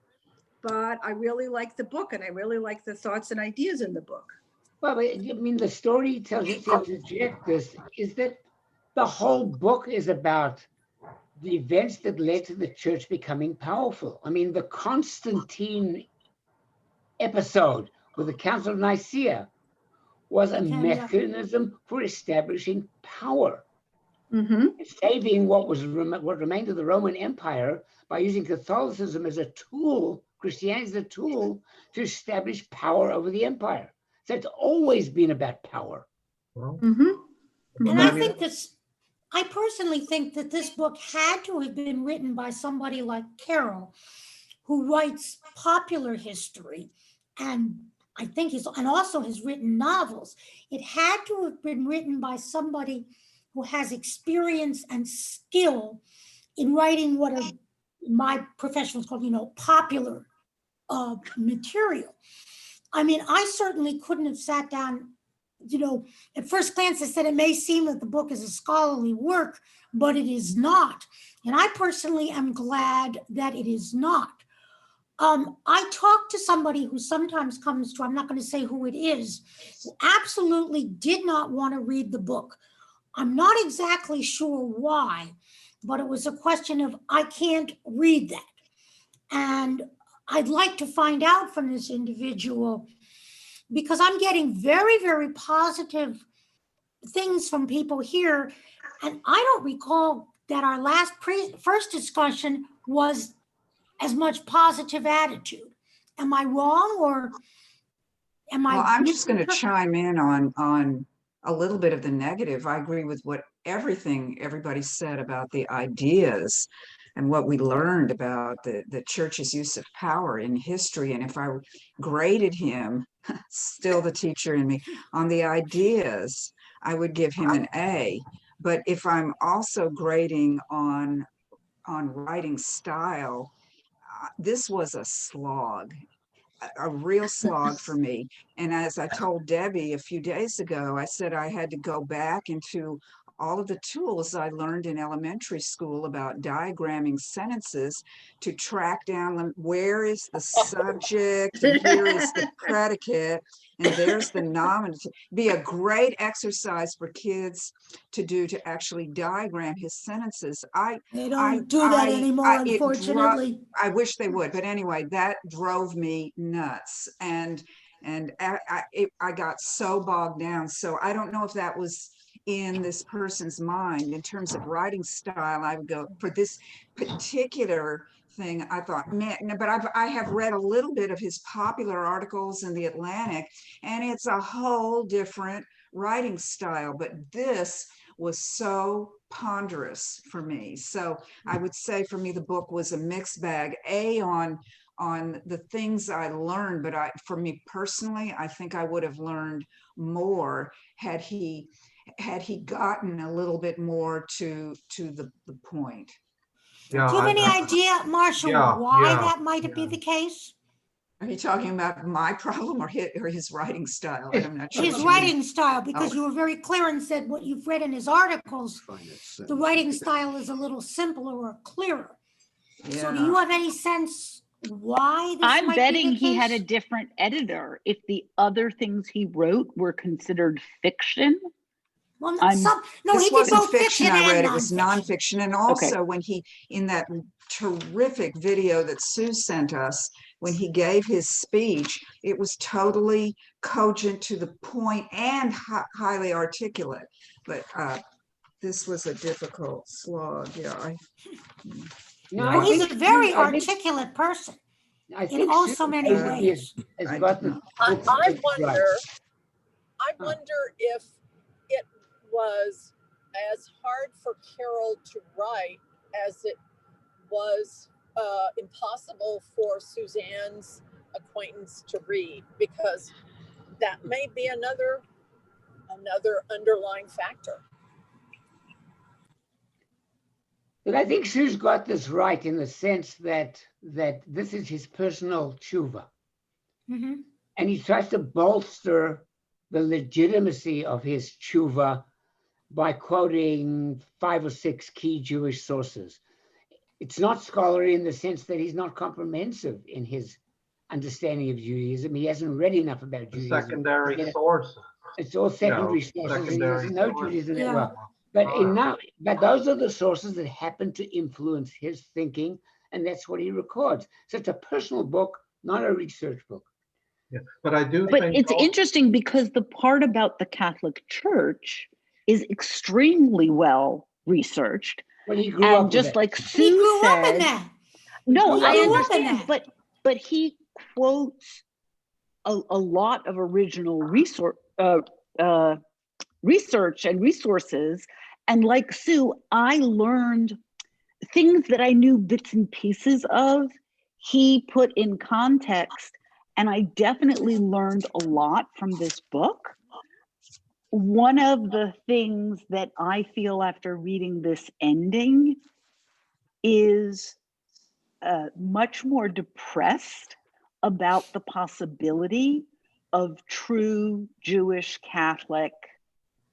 but I really like the book and I really like the thoughts and ideas in the book. Well, I mean, the story tells us to interject this, is that the whole book is about the events that led to the church becoming powerful. I mean, the Constantine episode with the Council of Nicaea was a mechanism for establishing power, saving what remained of the Roman Empire by using Catholicism as a tool, Christianity as a tool to establish power over the empire. So it's always been about power. And I personally think that this book had to have been written by somebody like Carroll, who writes popular history, and I think and also has written novels. It had to have been written by somebody who has experience and skill in writing what are my professionals called, popular material. I mean, I certainly couldn't have sat down, at first glance, I said it may seem that the book is a scholarly work, but it is not. And I personally am glad that it is not. I talked to somebody who sometimes comes to, I'm not going to say who it is, who absolutely did not want to read the book. I'm not exactly sure why, but it was a question of, I can't read that. And I'd like to find out from this individual, because I'm getting very, very positive things from people here. And I don't recall that our first discussion was as much positive attitude. Am I wrong, or am I? Well, I'm just going to chime in on a little bit of the negative. I agree with everything everybody said about the ideas and what we learned about the church's use of power in history. And if I graded him, still the teacher in me, on the ideas, I would give him an A. But if I'm also grading on writing style, this was a slog, a real slog for me. And as I told Debbie a few days ago, I said I had to go back into all of the tools I learned in elementary school about diagramming sentences to track down where is the subject, and here is the predicate, and there's the nominative. Be a great exercise for kids to do, to actually diagram his sentences. They don't do that anymore, unfortunately. I wish they would, but anyway, that drove me nuts, and I got so bogged down. So I don't know if that was in this person's mind in terms of writing style. I would go for this particular thing. I thought, man, but I have read a little bit of his popular articles in the Atlantic, and it's a whole different writing style. But this was so ponderous for me. So I would say for me, the book was a mixed bag. A, on the things I learned, but for me personally, I think I would have learned more had he gotten a little bit more to the point. Yeah, Do you have any idea, Marshall, why that might be the case? Are you talking about my problem or his writing style? I'm not sure. His writing style, because you were very clear and said what you've read in his articles, the writing style is a little simpler or clearer. Yeah. So do you have any sense why this I'm might betting be the case? he had a different editor if the other things he wrote were considered fiction. Well, this he did wasn't both fiction fiction I read, and it was nonfiction. And also when he, in that terrific video that Sue sent us, when he gave his speech, it was totally cogent, to the point, and highly articulate. But this was a difficult slog. Yeah. No, he's a very articulate person. In so many ways. I wonder if it was as hard for Carol to write as it was impossible for Suzanne's acquaintance to read, because that may be another underlying factor. But I think Sue's got this right in the sense that this is his personal tshuva. Mm-hmm. And he tries to bolster the legitimacy of his tshuva by quoting 5 or 6 key Jewish sources. It's not scholarly in the sense that he's not comprehensive in his understanding of Judaism. He hasn't read enough about Judaism. Secondary sources. It's all secondary sources. And he doesn't know Judaism that well. But those are the sources that happen to influence his thinking, and that's what he records. So it's a personal book, not a research book. Yeah, but I do But think it's interesting because the part about the Catholic Church is extremely well researched. Well, he grew and up just with like that. Sue He grew said, up in that. no, I grew up in understand, that. but he quotes a lot of original research and resources. And like Sue, I learned things that I knew bits and pieces of, he put in context. And I definitely learned a lot from this book. one of the things that I feel after reading this ending is much more depressed about the possibility of true Jewish Catholic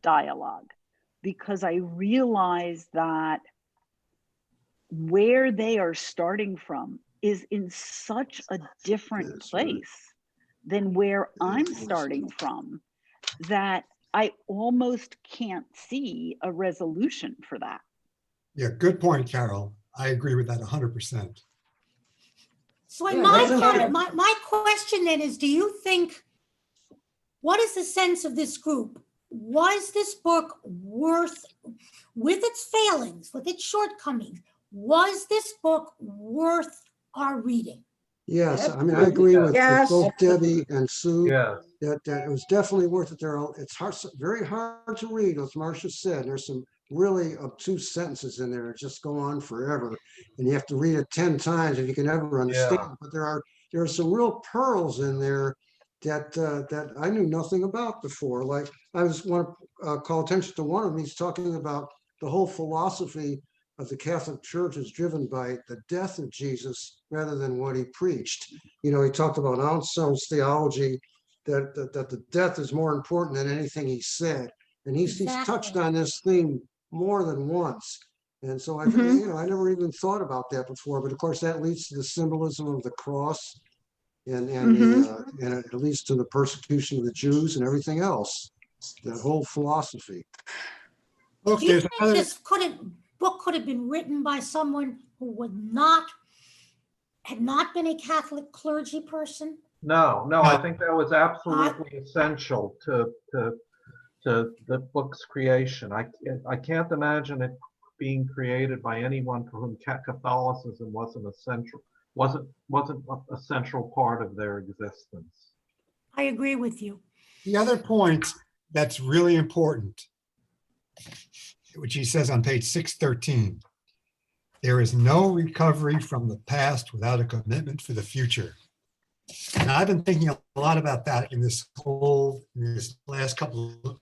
dialogue, because I realize that where they are starting from is in such a different That's right. place than where I'm starting from, that I almost can't see a resolution for that. Yeah, good point, Carol. I agree with that 100%. So in Yeah, my doesn't comment, that- my question then is, do you think, what is the sense of this group? Was this book worth, with its failings, with its shortcomings, was this book worth our reading? Yes, I mean, I agree with Yes. both Debbie and Sue, Yeah, that it was definitely worth it. It's hard, very hard to read, as Marcia said. There's some really obtuse sentences in there that just go on forever. And you have to read it 10 times if you can ever understand. Yeah. But there are some real pearls in there that I knew nothing about before. Like, I want to call attention to one of them. He's talking about the whole philosophy of the Catholic Church is driven by the death of Jesus rather than what he preached. You know, he talked about Anselm's theology, that the death is more important than anything he said. And he's touched Exactly. on this theme more than once. And so I think, Mhm. you know, I never even thought about that before, but of course that leads to the symbolism of the cross and it leads to the persecution of the Jews and everything else, that whole philosophy. Look, Do you there's think another, this book could have been written by someone who had not been a Catholic clergy person? no, I think that was absolutely essential to the book's creation. I can't imagine it being created by anyone for whom Catholicism wasn't a central part of their existence. I agree with you. the other point that's really important, which he says on page 613. There is no recovery from the past without a commitment for the future. And I've been thinking a lot about that in this last couple of,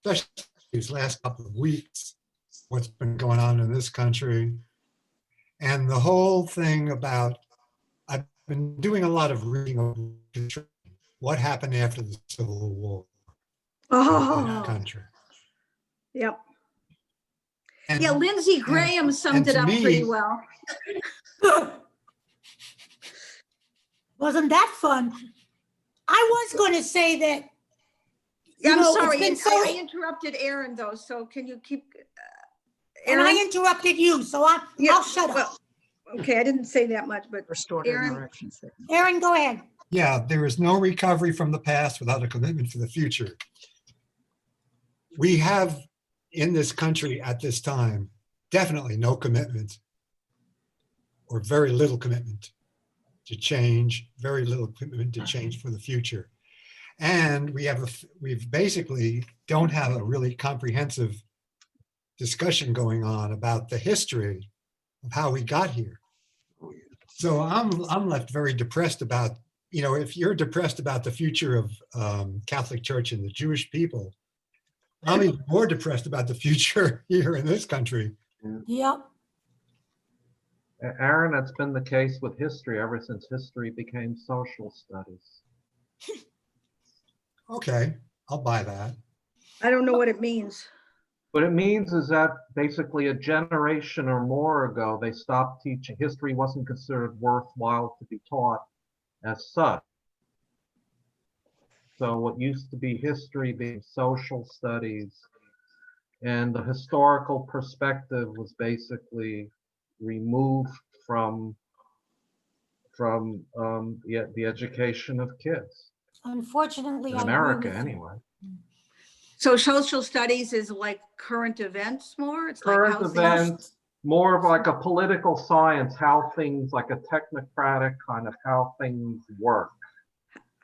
especially these last couple of weeks, what's been going on in this country. And the whole thing about, I've been doing a lot of reading of what happened after the Civil War in Oh, our country. yep. And, Yeah, Lindsey Graham summed it to up me- pretty well. Wasn't that fun? I was going to say that. Yeah, I'm it's sorry. been I interrupted Aaron though, so can you keep? And I Aaron? interrupted you, so I'll shut up. Well, okay, I didn't say that much, but Restored Aaron? interruptions. Aaron, go ahead. Yeah, there is no recovery from the past without a commitment for the future. We have in this country at this time, definitely no commitment or very little commitment to change, very little commitment to change for the future. And we've basically don't have a really comprehensive discussion going on about the history of how we got here. So I'm left very depressed about, you know, if you're depressed about the future of Catholic Church and the Jewish people, I'm even more depressed about the future here in this country. Yep. Aaron, that's been the case with history ever since history became social studies. Okay, I'll buy that. I don't know what it means. What it means is that basically a generation or more ago, they stopped teaching. History wasn't considered worthwhile to be taught as such. So what used to be history being social studies, and the historical perspective was basically removed from the education of kids Unfortunately, in I agree America with you. anyway. So social studies is like current events more? It's like Current how things- events, more of like a political science, how things, like a technocratic kind of how things work.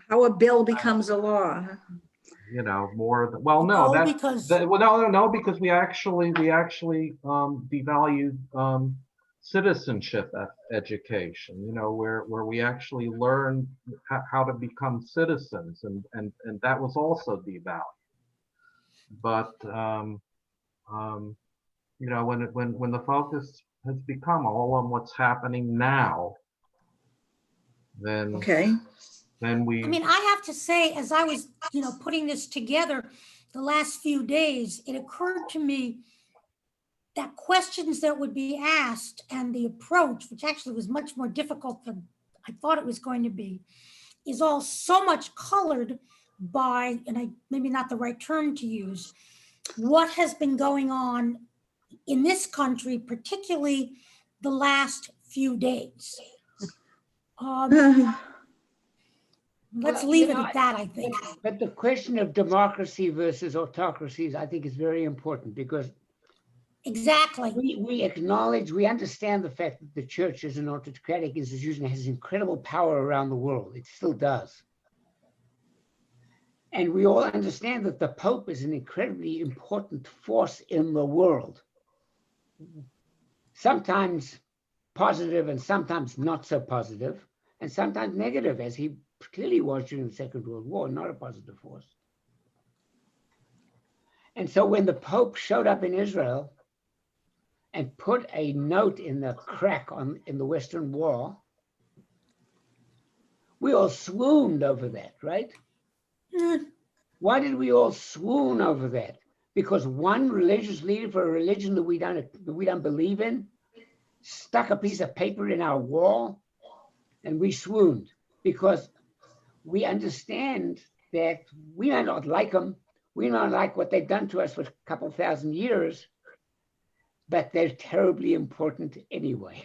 how a bill becomes a law. You know, more of the, well, no, No, that, because- well, no, because we actually devalued citizenship education, you know, where we actually learn how to become citizens, and that was also devalued. But you know, when the focus has become all on what's happening now, then Okay. then we I mean, I have to say, as I was, putting this together the last few days, it occurred to me that questions that would be asked and the approach, which actually was much more difficult than I thought it was going to be, is all so much colored by, and maybe not the right term to use, what has been going on in this country, particularly the last few days. Let's Well, leave it at that, I think. But the question of democracy versus autocracies, I think, is very important because Exactly. we acknowledge, we understand the fact that the church is an autocratic institution, has incredible power around the world. It still does. And we all understand that the Pope is an incredibly important force in the world. Sometimes positive and sometimes not so positive, and sometimes negative, as he clearly was during the Second World War, not a positive force. And so when the Pope showed up in Israel and put a note in the crack in the Western Wall, we all swooned over that, right? Why did we all swoon over that? Because one religious leader for a religion that we don't believe in stuck a piece of paper in our wall, and we swooned because we understand that we might not like them. We might not like what they've done to us for a couple thousand years, but they're terribly important anyway.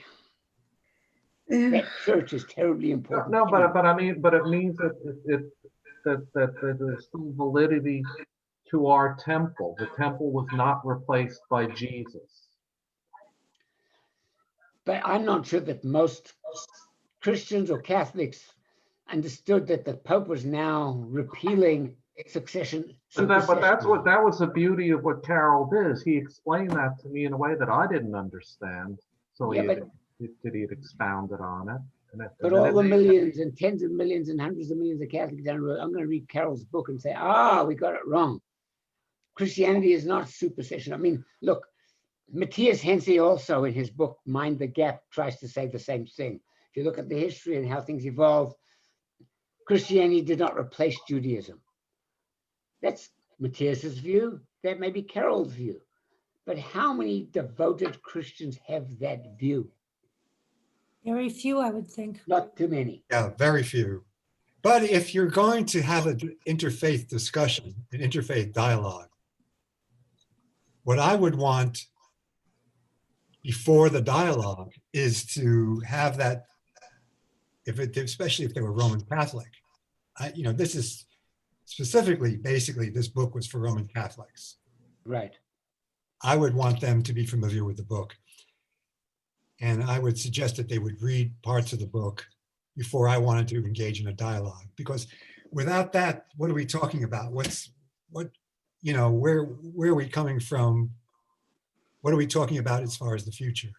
That church is terribly important. No, anyway. but I mean, but it means that there's still validity to our temple. The temple was not replaced by Jesus. But I'm not sure that most Christians or Catholics understood that the Pope was now repealing succession. But that was the beauty of what Carol did. He explained that to me in a way that I didn't understand. So Yeah, he had expounded on it. But all the millions and tens of millions and hundreds of millions of Catholics down the road, I'm going to read Carol's book and say, we got it wrong. Christianity is not superstition. I mean, look, Matthias Henry also in his book, Mind the Gap, tries to say the same thing. If you look at the history and how things evolved, Christianity did not replace Judaism. That's Matthias's view. That may be Carol's view. But how many devoted Christians have that view? Very few, I would think. Not too many. Yeah, very few. But if you're going to have an interfaith discussion, an interfaith dialogue, what I would want before the dialogue is to have that, especially if they were Roman Catholic. This is specifically, basically, this book was for Roman Catholics. Right. I would want them to be familiar with the book. And I would suggest that they would read parts of the book before I wanted to engage in a dialogue. Because without that, what are we talking about? Where are we coming from? What are we talking about as far as the future?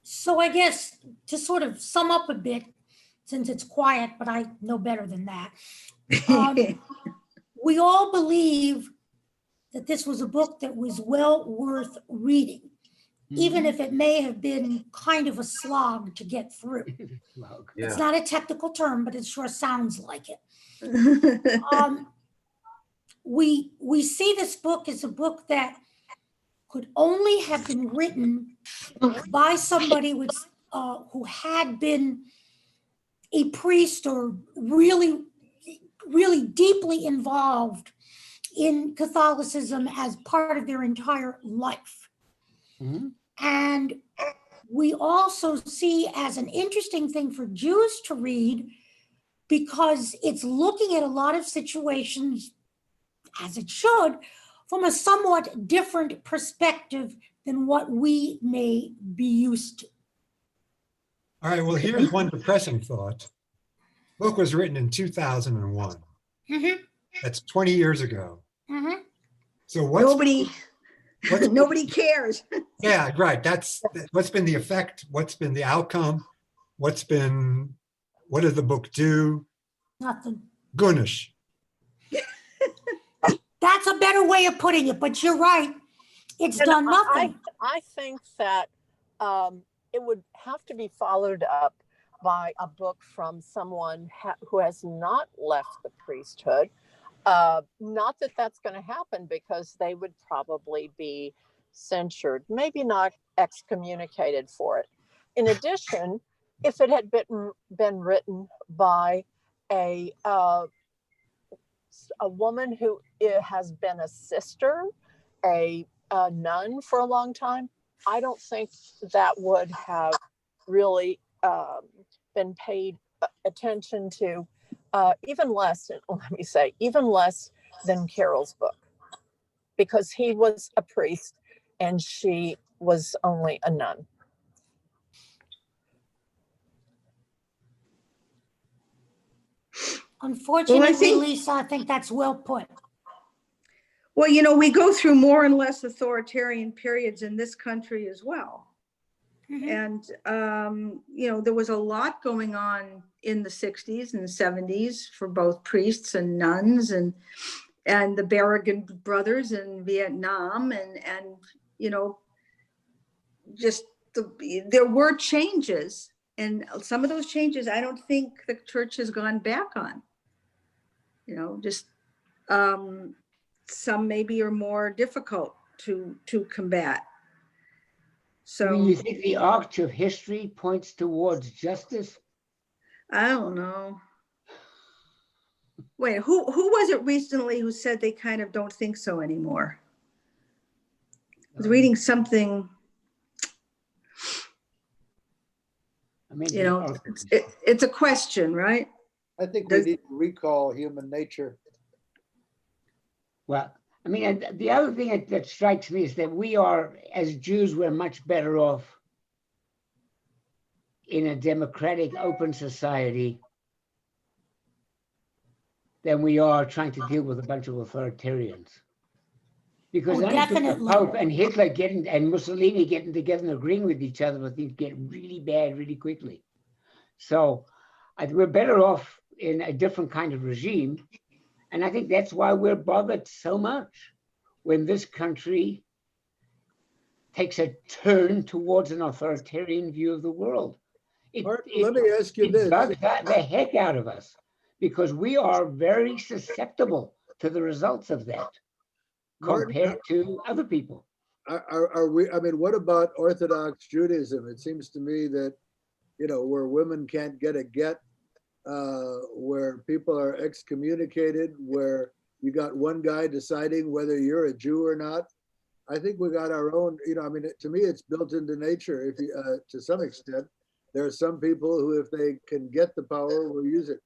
So I guess to sort of sum up a bit, since it's quiet, but I know better than that. We all believe that this was a book that was well worth reading, even if it may have been kind of a slog to get through. Yeah. It's not a technical term, but it sure sounds like it. We see this book as a book that could only have been written by somebody with who had been a priest or really deeply involved in Catholicism as part of their entire life. Mm-hmm. And we also see as an interesting thing for Jews to read, because it's looking at a lot of situations, as it should, from a somewhat different perspective than what we may be used to. All right, well, here's one depressing thought. The book was written in 2001. Mm-hmm. That's 20 years ago. Mm-hmm. So nobody cares. Yeah, right. What's been the effect? What's been the outcome? What's been What did the book do? Nothing. Goonish. That's a better way of putting it, but you're right. It's And done nothing. I think that it would have to be followed up by a book from someone who has not left the priesthood. Not that that's going to happen, because they would probably be censured, maybe not excommunicated for it. In addition, if it had been written by a woman who has been a sister, a nun for a long time, I don't think that would have really been paid attention to, even less, let me say, even less than Carol's book, because he was a priest and she was only a nun. Unfortunately, Lisa, I think that's well put. Well, you know, we go through more and less authoritarian periods in this country as well. And, you know, there was a lot going on in the 60s and 70s for both priests and nuns, and the Berrigan brothers in Vietnam, and you know, just there were changes, and some of those changes I don't think the church has gone back on. You know, just some maybe are more difficult to combat. So I mean, you think the arch of history points towards justice? I don't know. Wait, who was it recently who said they kind of don't think so anymore? I was reading something. I mean, You know, it's a question, right? I think we need to recall human nature. well, I mean, and the other thing that strikes me is that we are, as Jews, we're much better off in a democratic, open society than we are trying to deal with a bunch of authoritarians. Because Oh, only the definitely. Pope and Hitler getting and Mussolini getting together and agreeing with each other, but things get really bad really quickly. So I think we're better off in a different kind of regime. And I think that's why we're bothered so much when this country takes a turn towards an authoritarian view of the world. Martin, let me ask you this. It bugs the heck out of us, because we are very susceptible to the results of that compared to other people. Are we, I mean, what about Orthodox Judaism? It seems to me that, you know, where women can't get a get, where people are excommunicated, where you got one guy deciding whether you're a Jew or not. I think we got our own, you know, I mean, to me, it's built into nature. If you, to some extent, there are some people who, if they can get the power, will use it.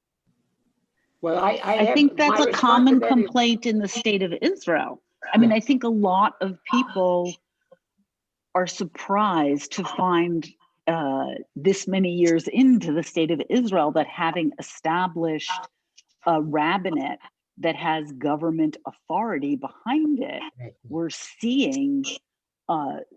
Well, I think that's a common complaint in the state of Israel. I mean, I think a lot of people are surprised to find this many years into the state of Israel that having established a rabbinate that has government authority behind it, we're seeing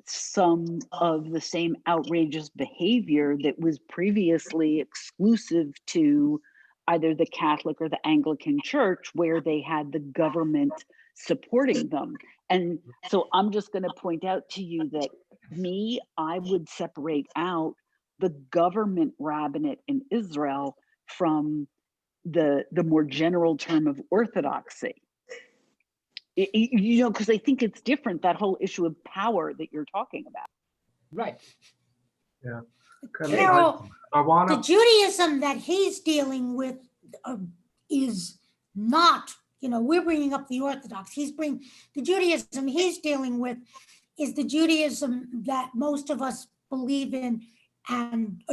some of the same outrageous behavior that was previously exclusive to either the Catholic or the Anglican Church, where they had the government supporting them. And so I'm just going to point out to you that I would separate out the government rabbinate in Israel from the more general term of orthodoxy. You know, because I think it's different, that whole issue of power that you're talking about. Right. Yeah. Carol, I want the to. Judaism that he's dealing with is not, you know, we're bringing up the Orthodox. The Judaism he's dealing with is the Judaism that most of us believe in, and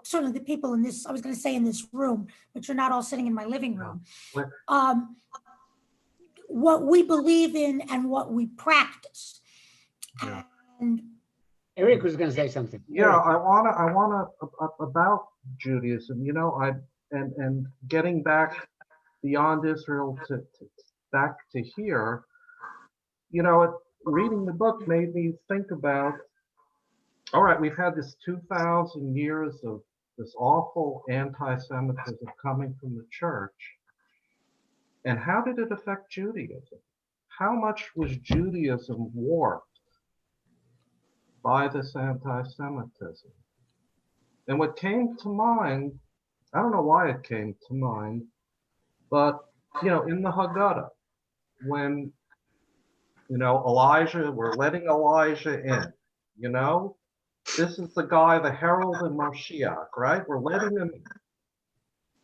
sort of the people in this, I was going to say in this room, but you're not all sitting in my living room. What we believe in and what we practice. Yeah. And Eric was going to say something. Yeah, Eric. I wanna about Judaism, you know, and getting back beyond Israel to back to here, you know, reading the book made me think about, all right, we've had this 2,000 years of this awful anti-Semitism coming from the church. And how did it affect Judaism? How much was Judaism warped by this anti-Semitism? And what came to mind, I don't know why it came to mind, but, you know, in the Haggadah, when, you know, Elijah, we're letting Elijah in, you know? This is the guy, the herald in Moshiach, right? We're letting him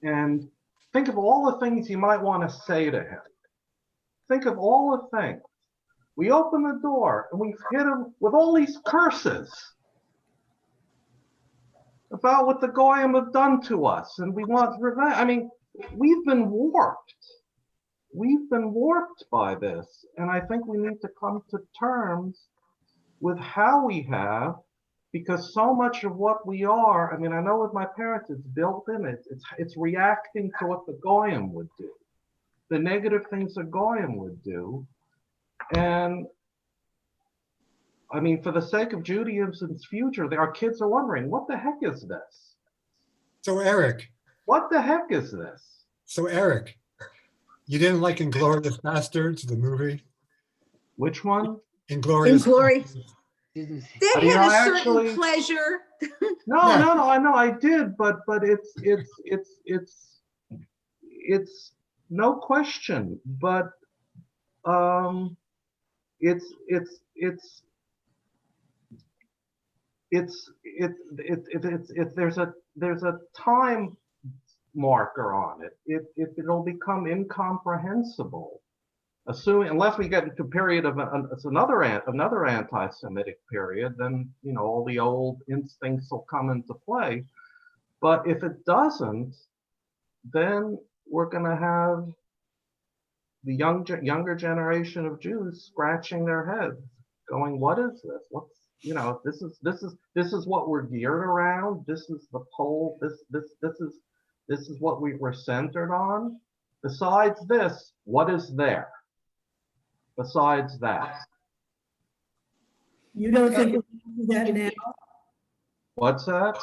in. And think of all the things you might want to say to him. Think of all the things. We open the door and we hit him with all these curses about what the Goyim have done to us, and we want revenge. I mean, we've been warped. We've been warped by this, and I think we need to come to terms with how we have, because so much of what we are, I mean, I know with my parents, it's built in it. It's reacting to what the Goyim would do, the negative things the Goyim would do. And I mean, for the sake of Judaism's future, our kids are wondering, what the heck is this? So Eric, What the heck is this? you didn't like Inglourious Bastards, the movie? Which one? Inglourious. Glory. Bastards. That You know, had a I certain actually- pleasure. No, Yeah. no, no, I know I did, but it's no question, but there's a time marker on it. It'll become incomprehensible, assuming, unless we get into a period of another anti-Semitic period, then, you know, all the old instincts will come into play. But if it doesn't, then we're going to have the younger generation of Jews scratching their heads, going, "What is this? What's, you know, this is what we're geared around. This is the pole. This is what we're centered on. Besides this, what is there? Besides that, You don't think we're going through that now? what's that?"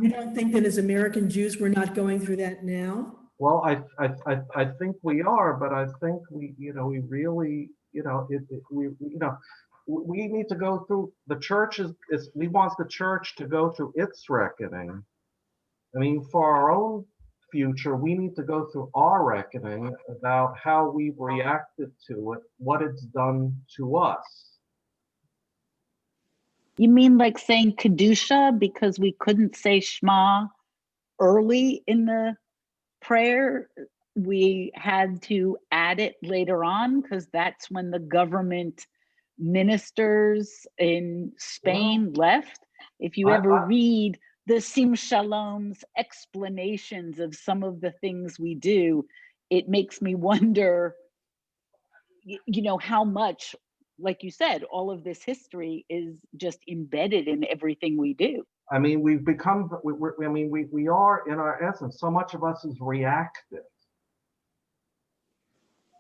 You don't think that as American Jews, we're not going through that now? Well, I think we are, but I think we really, we need to go through, the church we want the church to go through its reckoning. I mean, for our own future, we need to go through our reckoning about how we've reacted to it, what it's done to us. You mean like saying Kedusha because we couldn't say Shema early in the prayer? We had to add it later on because that's when the government ministers in Spain left. If you ever read the Sim Shalom's explanations of some of the things we do, it makes me wonder, you know, how much, like you said, all of this history is just embedded in everything we do. I mean, we've become, we are in our essence, so much of us is reactive.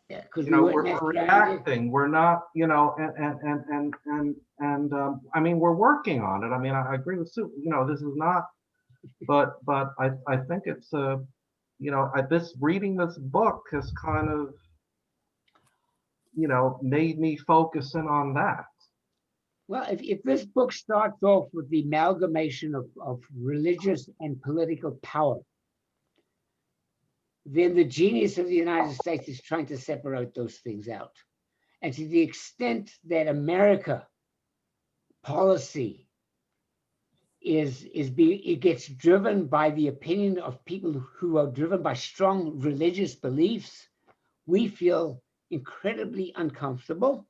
Yeah, because You know, we're reacting. We're not, you know, and I mean, we're working on it. I mean, I agree with Sue. You know, this is not, but I think it's you know, reading this book has kind of, you know, made me focus in on that. Well, if this book starts off with the amalgamation of religious and political power, then the genius of the United States is trying to separate those things out. And to the extent that America policy it gets driven by the opinion of people who are driven by strong religious beliefs, we feel incredibly uncomfortable.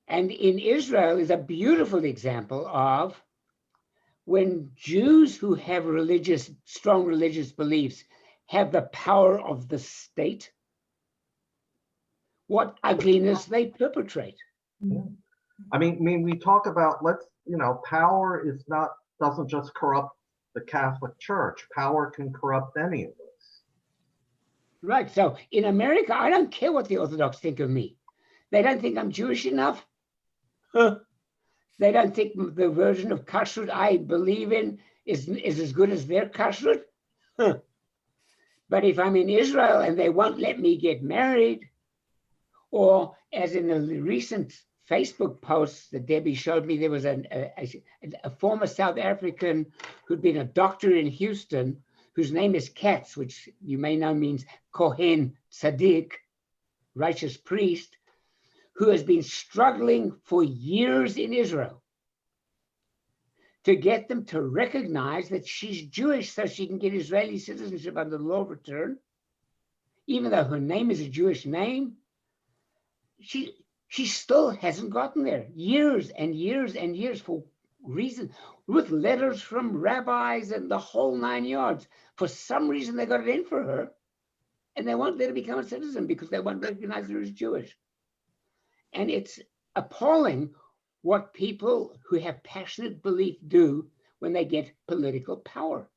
And in Israel is a beautiful example of when Jews who have strong religious beliefs have the power of the state, what ugliness they perpetrate. Yeah. I mean, we talk about, you know, power doesn't just corrupt the Catholic Church. Power can corrupt any of us. Right. So in America, I don't care what the Orthodox think of me. They don't think I'm Jewish enough. They don't think the version of kashrut I believe in is as good as their kashrut. Huh. But if I'm in Israel and they won't let me get married, or as in the recent Facebook posts that Debbie showed me, there was a former South African who'd been a doctor in Houston, whose name is Katz, which you may know means Kohen Tzaddik, righteous priest, who has been struggling for years in Israel to get them to recognize that she's Jewish so she can get Israeli citizenship under the law of return, even though her name is a Jewish name. She still hasn't gotten there. Years and years and years for reason, with letters from rabbis and the whole 9 yards. For some reason, they got it in for her, and they won't let her become a citizen because they won't recognize her as Jewish. And it's appalling what people who have passionate belief do when they get political power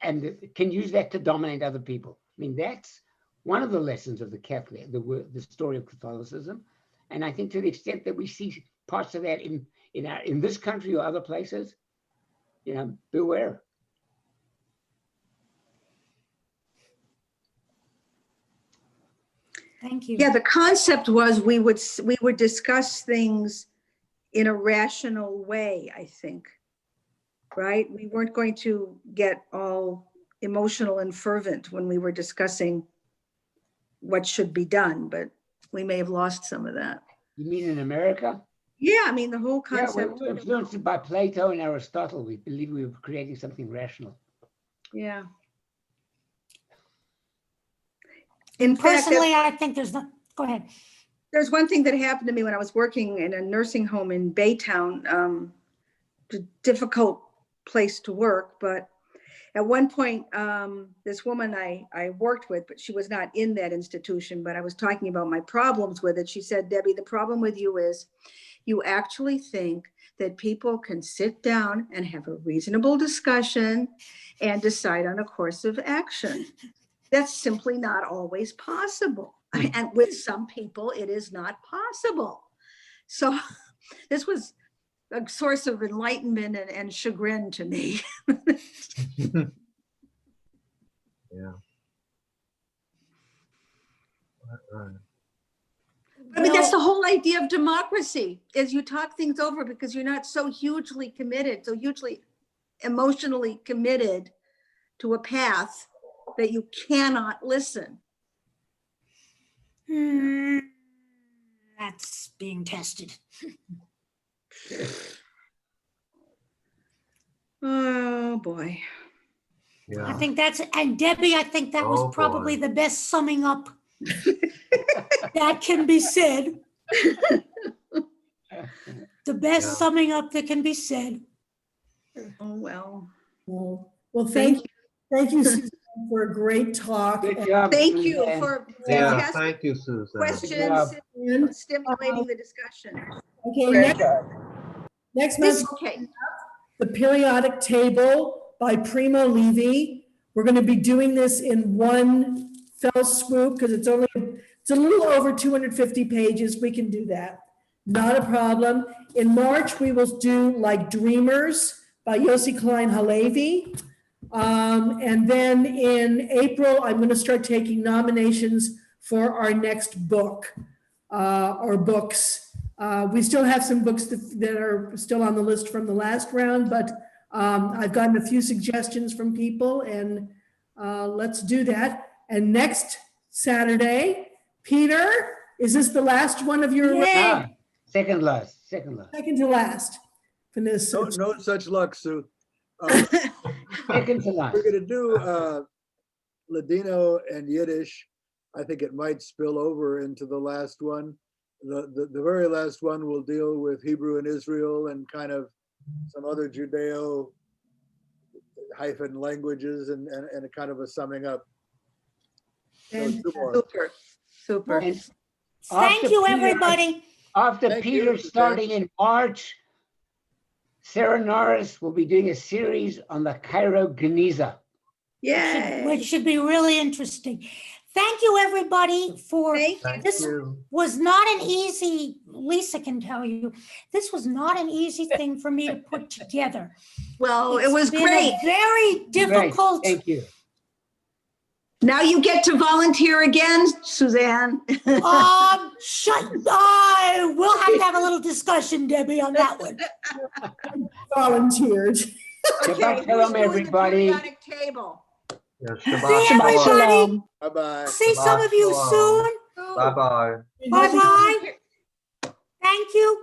and can use that to dominate other people. I mean, that's one of the lessons of the Catholic, the story of Catholicism. And I think to the extent that we see parts of that in this country or other places, beware. Thank you. Yeah, the concept was we would discuss things in a rational way, I think, right? We weren't going to get all emotional and fervent when we were discussing what should be done, but we may have lost some of that. You mean in America? Yeah, I mean, the whole Yeah, concept. we were influenced by Plato and Aristotle. We believe we were creating something rational. Yeah. In fact, Personally, I think there's not, go ahead. there's one thing that happened to me when I was working in a nursing home in Baytown. A difficult place to work, but at one point, this woman I worked with, but she was not in that institution, but I was talking about my problems with it. She said, Debbie, the problem with you is you actually think that people can sit down and have a reasonable discussion and decide on a course of action. That's simply not always possible. And with some people, it is not possible. So this was a source of enlightenment and chagrin to me. Yeah. Right. I mean, that's the whole idea of democracy, is you talk things over because you're not so hugely committed, so hugely emotionally committed to a path that you cannot listen. That's being tested. Oh, boy. Yeah. I think that's, and Debbie, I think that was Oh, probably boy. the best summing up that can be said. The best Yeah. summing up that can be said. Oh, well. Well, thank you, Susan, for a great talk. Good job. Thank you Suzanne. for Yeah, fantastic thank you, Susan. questions, And, stimulating the discussion. okay, Very next, good. next month, Okay. The Periodic Table by Primo Levi. We're going to be doing this in one fell swoop because it's a little over 250 pages. We can do that. Not a problem. In March, we will do like Dreamers by Yossi Klein Halevi. And then in April, I'm going to start taking nominations for our next book or books. We still have some books that are still on the list from the last round, but I've gotten a few suggestions from people, and let's do that. And next Saturday, Peter, is this the last one of your? Ah, second last. Second to last. For this. No such luck, Sue. Second to last. We're gonna do Ladino and Yiddish. I think it might spill over into the last one. The very last one will deal with Hebrew and Israel and kind of some other Judeo hyphen languages and a kind of a summing up. So two more. Super, super. And Thank after you, Peter- everybody. After Thank Peter you, starting in March, Sarah Norris will be doing a series on the Cairo Geniza. Yay. Which should be really interesting. Thank you, everybody, for Thank Thank this. you. Was not an easy, Lisa can tell you, this was not an easy thing for me to put together. Well, it It's was been great. a very Great, difficult. thank you. Now you get to volunteer again, Suzanne. We'll have to have a little discussion, Debbie, on that one. Volunteered. Shabbat who's shalom, doing the everybody. periodic table? Yeah, See Shabbat shalom. everybody. Bye-bye. See some Shabbat of you shalom. soon. Bye-bye. Bye-bye. Thank you.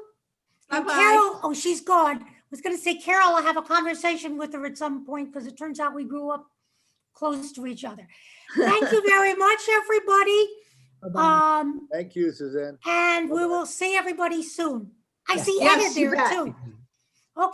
And Bye-bye. Carol, oh, she's gone. I was going to say, Carol, I'll have a conversation with her at some point because it turns out we grew up close to each other. Thank you very much, everybody. Bye-bye. Thank you, Suzanne. And we will see everybody soon. I see Yes, Ed you there bet. too. Okay.